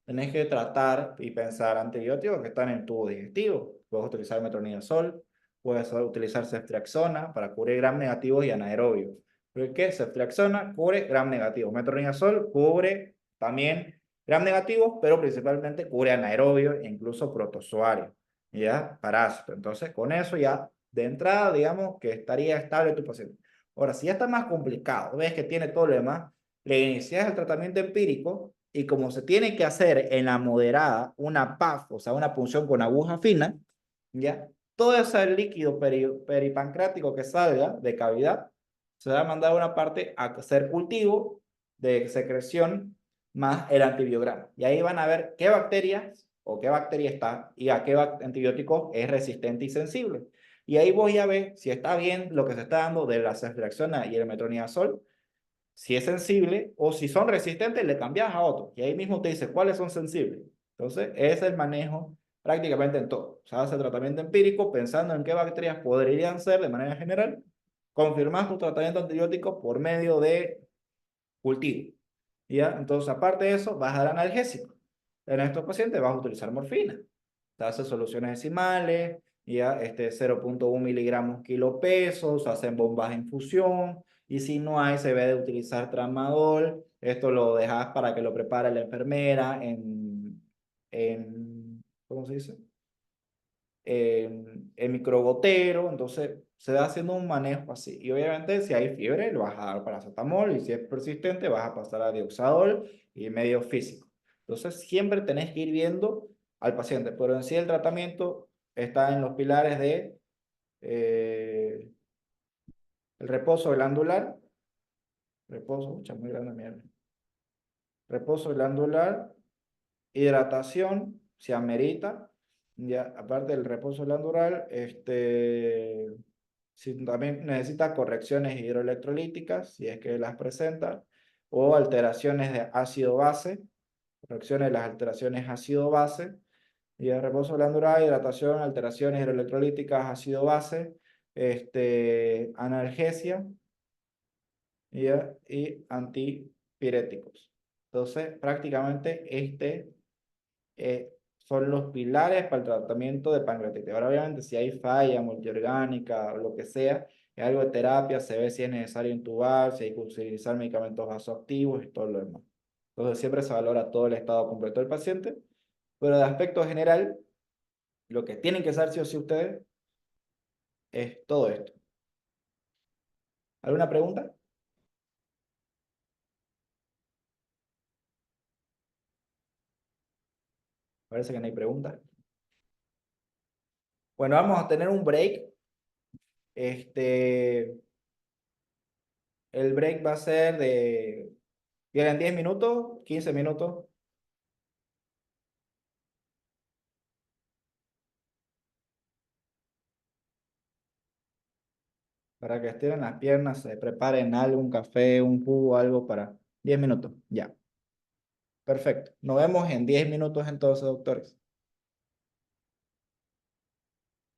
A: Tenés que tratar y pensar antibióticos que están en tubo digestivo. Puedes utilizar metronidazol, puedes utilizar ceftriaxona para cubrir gram negativos y anaerobios. Porque ceftriaxona cubre gram negativos. Metronidazol cubre también gram negativos, pero principalmente cubre anaerobio e incluso protozoario, ¿ya? Parásito. Entonces, con eso ya de entrada, digamos que estaría estable tu paciente. Ahora, si ya está más complicado, ves que tiene todo lo demás, le inicias el tratamiento empírico y como se tiene que hacer en la moderada una PAF, o sea, una punción con aguja fina, ¿ya? Todo ese líquido peripancreático que salga de cavidad se va a mandar a una parte a hacer cultivo de secreción más el antibiograma. Y ahí van a ver qué bacterias o qué bacteria está y a qué antibiótico es resistente y sensible. Y ahí voy a ver si está bien lo que se está dando de la ceftriaxona y el metronidazol, si es sensible o si son resistentes, le cambias a otro. Y ahí mismo te dice cuáles son sensibles. Entonces, ese es el manejo prácticamente en todo. Se hace tratamiento empírico pensando en qué bacterias podrían ser de manera general. Confirmas tu tratamiento antibiótico por medio de cultivo. ¿Ya? Entonces, aparte de eso, vas a dar analgésico. En estos pacientes vas a utilizar morfina. Se hace soluciones decimales, ya 0.1 miligramos kilo peso, se hacen bombas de infusión, Y si no hay, se debe de utilizar tramadol. Esto lo dejas para que lo prepare la enfermera ¿cómo se dice? En microgotero, entonces se va haciendo un manejo así. Y obviamente si hay fiebre, le vas a dar paracetamol y si es persistente, vas a pasar a dioxadol y medio físico. Entonces siempre tenés que ir viendo al paciente, pero en sí el tratamiento está en los pilares de el reposo glandular, mucha muy grande mierda. Reposo glandular, hidratación, si amerita, ya, aparte del reposo glandular, si también necesita correcciones hidroelectrolíticas, si es que las presenta, o alteraciones de ácido-base, correcciones de las alteraciones ácido-base, y el reposo glandular, hidratación, alteraciones hidroelectrolíticas, ácido-base, analgesia, ¿ya? Y antipiréticos. Entonces, prácticamente son los pilares para el tratamiento de pancreatitis. Ahora, obviamente, si hay falla multiorgánica o lo que sea, es algo de terapia, se ve si es necesario intubar, si hay que utilizar medicamentos vasoactivos y todo lo demás. Entonces, siempre se valora todo el estado completo del paciente, pero de aspecto general, lo que tienen que saber sí o sí ustedes es todo esto. ¿Alguna pregunta? Parece que no hay pregunta. Bueno, vamos a tener un break. El break va a ser llegan 10 minutos, 15 minutos. Para que estiren las piernas, se preparen algo, un café, un jugo, algo para 10 minutos. Ya. Perfecto. Nos vemos en 10 minutos entonces, doctores.